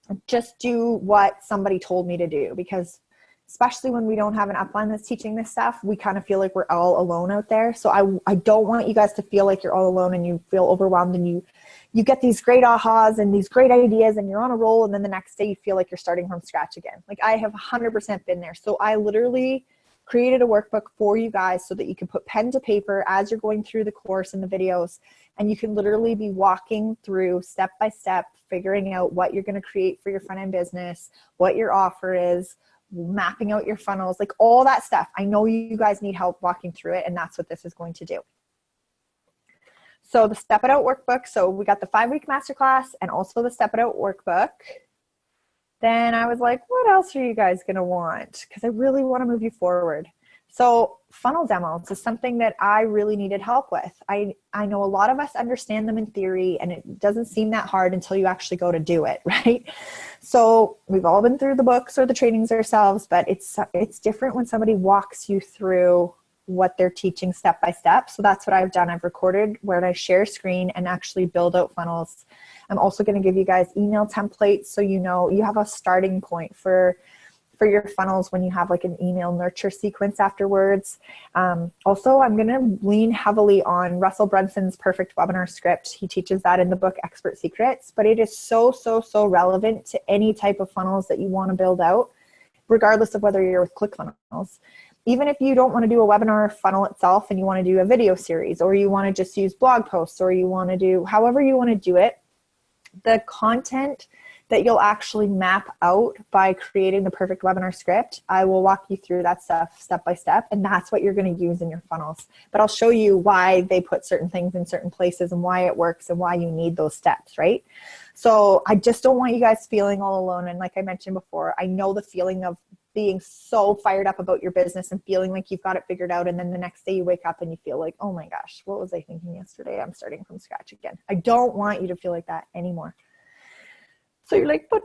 and just do what somebody told me to do, because especially when we don't have an upline that's teaching this stuff, we kind of feel like we're all alone out there. So I don't want you guys to feel like you're all alone and you feel overwhelmed and you get these great ahas and these great ideas and you're on a roll, and then the next day you feel like you're starting from scratch again. Like, I have 100% been there. So I literally created a workbook for you guys so that you can put pen to paper as you're going through the course and the videos, and you can literally be walking through step by step, figuring out what you're going to create for your front end business, what your offer is, mapping out your funnels, like all that stuff. I know you guys need help walking through it, and that's what this is going to do. So the Step It Out workbook. So we got the 5-week masterclass and also the Step It Out workbook. Then I was like, what else are you guys going to want? Because I really want to move you forward. So funnel demos is something that I really needed help with. I know a lot of us understand them in theory, and it doesn't seem that hard until you actually go to do it, right? So we've all been through the books or the trainings ourselves, but it's different when somebody walks you through what they're teaching step by step. So that's what I've done. I've recorded where I share screen and actually build out funnels. I'm also going to give you guys email templates so you know you have a starting point for for your funnels when you have like an email nurture sequence afterwards. Also, I'm going to lean heavily on Russell Brunson's perfect webinar script. He teaches that in the book Expert Secrets, but it is so, so, so relevant to any type of funnels that you want to build out, regardless of whether you're with ClickFunnels. Even if you don't want to do a webinar funnel itself and you want to do a video series, or you want to just use blog posts, or you want to do however you want to do it, the content that you'll actually map out by creating the perfect webinar script, I will walk you through that stuff step by step, and that's what you're going to use in your funnels. But I'll show you why they put certain things in certain places and why it works and why you need those steps, right? So I just don't want you guys feeling all alone. And like I mentioned before, I know the feeling of being so fired up about your business and feeling like you've got it figured out, and then the next day you wake up and you feel like, oh my gosh, what was I thinking yesterday? I'm starting from scratch again. I don't want you to feel like that anymore. So you're like, but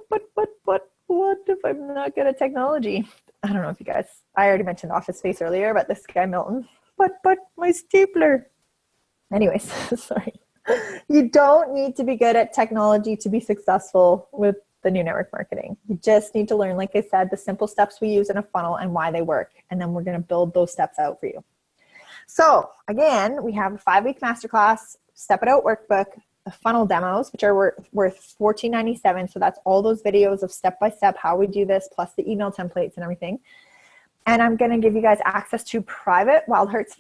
what if I'm not good at technology? I don't know if you guys, I already mentioned Office Space earlier, but this guy Milton, but my stapler. Anyways, sorry. You don't need to be good at technology to be successful with the new network marketing. You just need to learn, like I said, the simple steps we use in a funnel and why they work. And then we're going to build those steps out for you. So again, we have a 5-week masterclass, Step It Out workbook, the funnel demos, which are worth $14.97. So that's all those videos of step-by-step how we do this, plus the email templates and everything. And I'm going to give you guys access to private Wild Hearts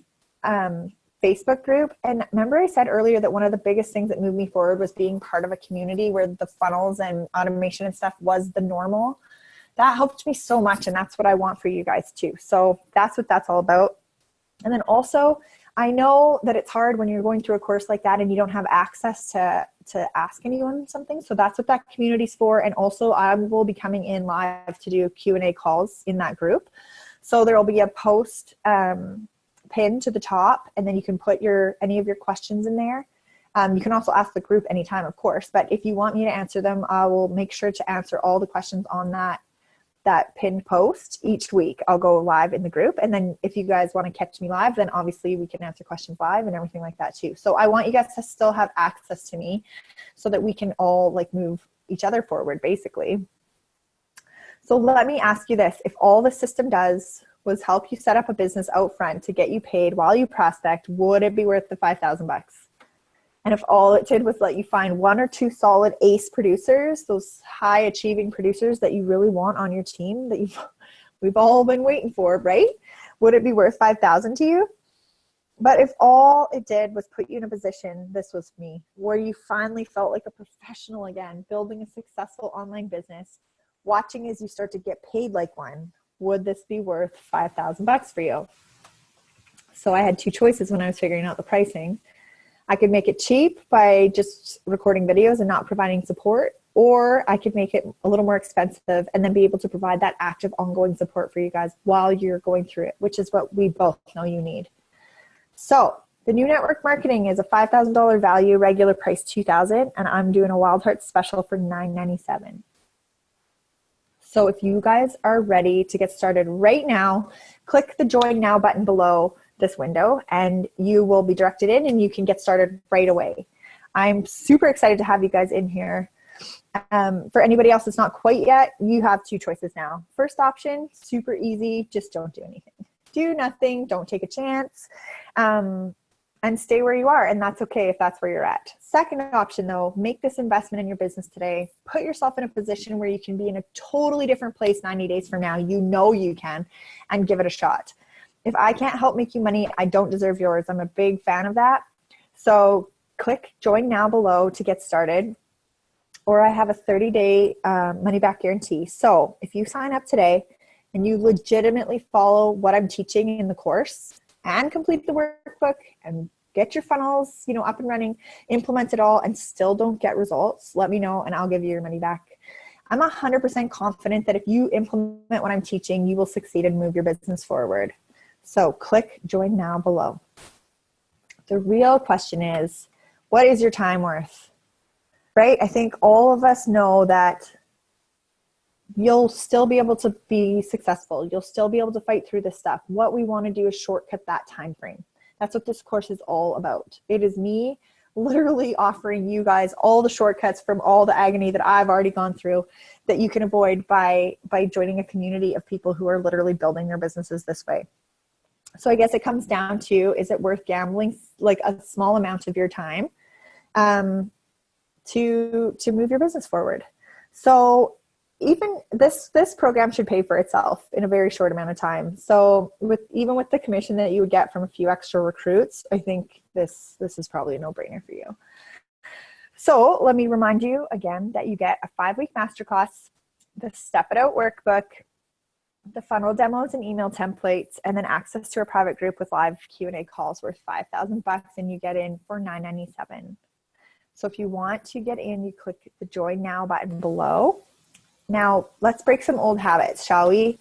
Facebook group. And remember I said earlier that one of the biggest things that moved me forward was being part of a community where the funnels and automation and stuff was the normal. That helped me so much, and that's what I want for you guys too. So that's what that's all about. And then also, I know that it's hard when you're going through a course like that and you don't have access to ask anyone something. So that's what that community's for. And also I will be coming in live to do Q&A calls in that group. So there will be a post pinned to the top, and then you can put any of your questions in there. You can also ask the group anytime, of course, but if you want me to answer them, I will make sure to answer all the questions on that pinned post each week. I'll go live in the group, and then if you guys want to catch me live, then obviously we can answer questions live and everything like that too. So I want you guys to still have access to me so that we can all like move each other forward basically. So let me ask you this. If all the system does was help you set up a business out front to get you paid while you prospect, would it be worth the $5,000? And if all it did was let you find 1 or 2 solid ace producers, those high achieving producers that you really want on your team that we've all been waiting for, right? Would it be worth $5,000 to you? But if all it did was put you in a position, this was me, where you finally felt like a professional again, building a successful online business, watching as you start to get paid like one, would this be worth $5,000 for you? So I had 2 choices when I was figuring out the pricing. I could make it cheap by just recording videos and not providing support, or I could make it a little more expensive and then be able to provide that active ongoing support for you guys while you're going through it, which is what we both know you need. So the new network marketing is a $5,000 value, regular price $2,000, and I'm doing a Wild Hearts special for $997. So if you guys are ready to get started right now, click the Join Now button below this window and you will be directed in and you can get started right away. I'm super excited to have you guys in here. For anybody else that's not quite yet, you have 2 choices now. First option, super easy, just don't do anything. Do nothing, don't take a chance, and stay where you are, and that's okay if that's where you're at. Second option though, make this investment in your business today. Put yourself in a position where you can be in a totally different place 90 days from now. You know you can, and give it a shot. If I can't help make you money, I don't deserve yours. I'm a big fan of that. So click Join Now below to get started, or I have a 30-day money back guarantee. So if you sign up today and you legitimately follow what I'm teaching in the course and complete the workbook and get your funnels, up and running, implement it all, and still don't get results, let me know and I'll give you your money back. I'm 100% confident that if you implement what I'm teaching, you will succeed and move your business forward. So click Join Now below. The real question is, what is your time worth? Right? I think all of us know that you'll still be able to be successful. You'll still be able to fight through this stuff. What we want to do is shortcut that time frame. That's what this course is all about. It is me literally offering you guys all the shortcuts from all the agony that I've already gone through that you can avoid by joining a community of people who are literally building their businesses this way. So I guess it comes down to, is it worth gambling like a small amount of your time to move your business forward? So even this program should pay for itself in a very short amount of time. So even with the commission that you would get from a few extra recruits, I think this is probably a no-brainer for you. So let me remind you again that you get a 5-week masterclass, the Step It Out workbook, the funnel demos and email templates, and then access to a private group with live Q&A calls worth $5,000, and you get in for $997. So if you want to get in, you click the Join Now button below. Now, let's break some old habits, shall we?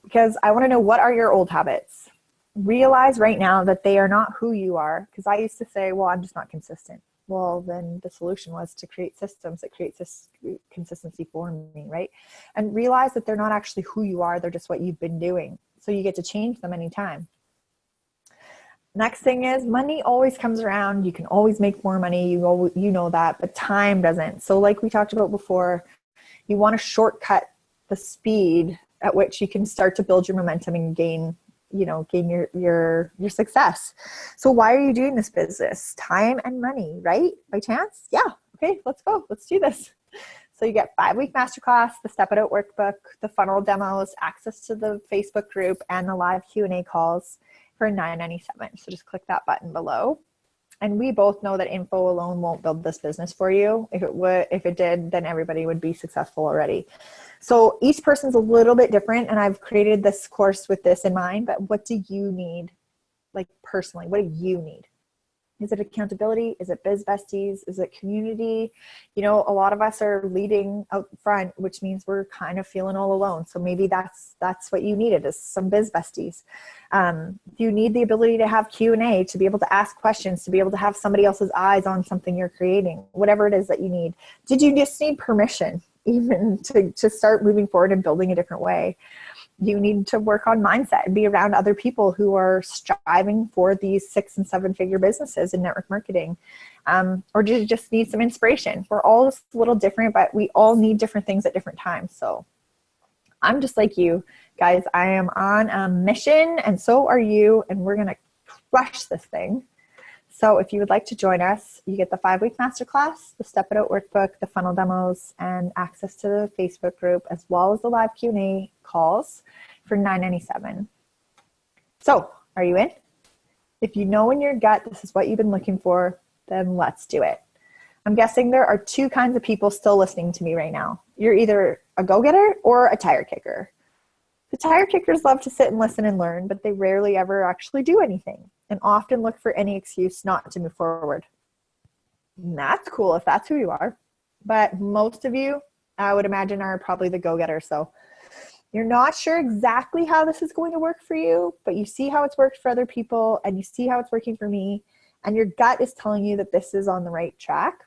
Because I want to know, what are your old habits? Realize right now that they are not who you are. Because I used to say, well, I'm just not consistent. Well, then the solution was to create systems that create this consistency for me, right? And realize that they're not actually who you are. They're just what you've been doing. So you get to change them anytime. Next thing is, money always comes around. You can always make more money. You know that, but time doesn't. So like we talked about before, you want to shortcut the speed at which you can start to build your momentum and gain your success. So why are you doing this business? Time and money, right? By chance? Yeah. Okay, let's go. Let's do this. So you get 5-week masterclass, the Step It Out workbook, the funnel demos, access to the Facebook group, and the live Q&A calls for $997. So just click that button below. And we both know that info alone won't build this business for you. If it did, then everybody would be successful already. So each person's a little bit different, and I've created this course with this in mind, but what do you need? Like personally, what do you need? Is it accountability? Is it biz besties? Is it community? You know, a lot of us are leading out front, which means we're kind of feeling all alone. So maybe that's what you needed, is some biz besties. You need the ability to have Q&A, to be able to ask questions, to be able to have somebody else's eyes on something you're creating, whatever it is that you need. Did you just need permission even to start moving forward and building a different way? You need to work on mindset and be around other people who are striving for these 6- and 7-figure businesses in network marketing. Or do you just need some inspiration? We're all just a little different, but we all need different things at different times. So I'm just like you guys. I am on a mission, and so are you, and we're going to crush this thing. So if you would like to join us, you get the 5-week masterclass, the Step It Out workbook, the funnel demos, and access to the Facebook group, as well as the live Q&A calls for $997. So are you in? If you know in your gut this is what you've been looking for, then let's do it. I'm guessing there are 2 kinds of people still listening to me right now. You're either a go-getter or a tire kicker. The tire kickers love to sit and listen and learn, but they rarely ever actually do anything, and often look for any excuse not to move forward. And that's cool if that's who you are. But most of you, I would imagine, are probably the go-getter. So you're not sure exactly how this is going to work for you, but you see how it's worked for other people, and you see how it's working for me, and your gut is telling you that this is on the right track.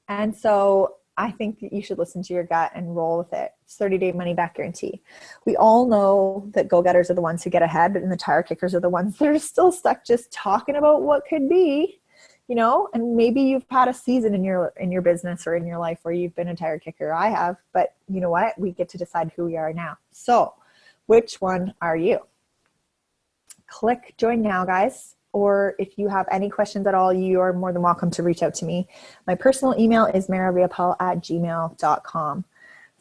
And so I think that you should listen to your gut and roll with it. It's 30-day money-back guarantee. We all know that go-getters are the ones who get ahead, and the tire kickers are the ones that are still stuck just talking about what could be, you know. And maybe you've had a season in your business or in your life where you've been a tire kicker. I have, but you know what? We get to decide who we are now. So which one are you? Click join now, guys. Or if you have any questions at all, you are more than welcome to reach out to me. My personal email is marariapal@gmail.com.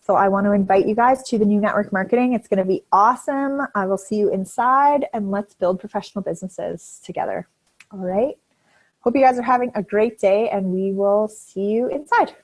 So I want to invite you guys to the new network marketing. It's going to be awesome. I will see you inside, and let's build professional businesses together. All right. Hope you guys are having a great day, and we will see you inside.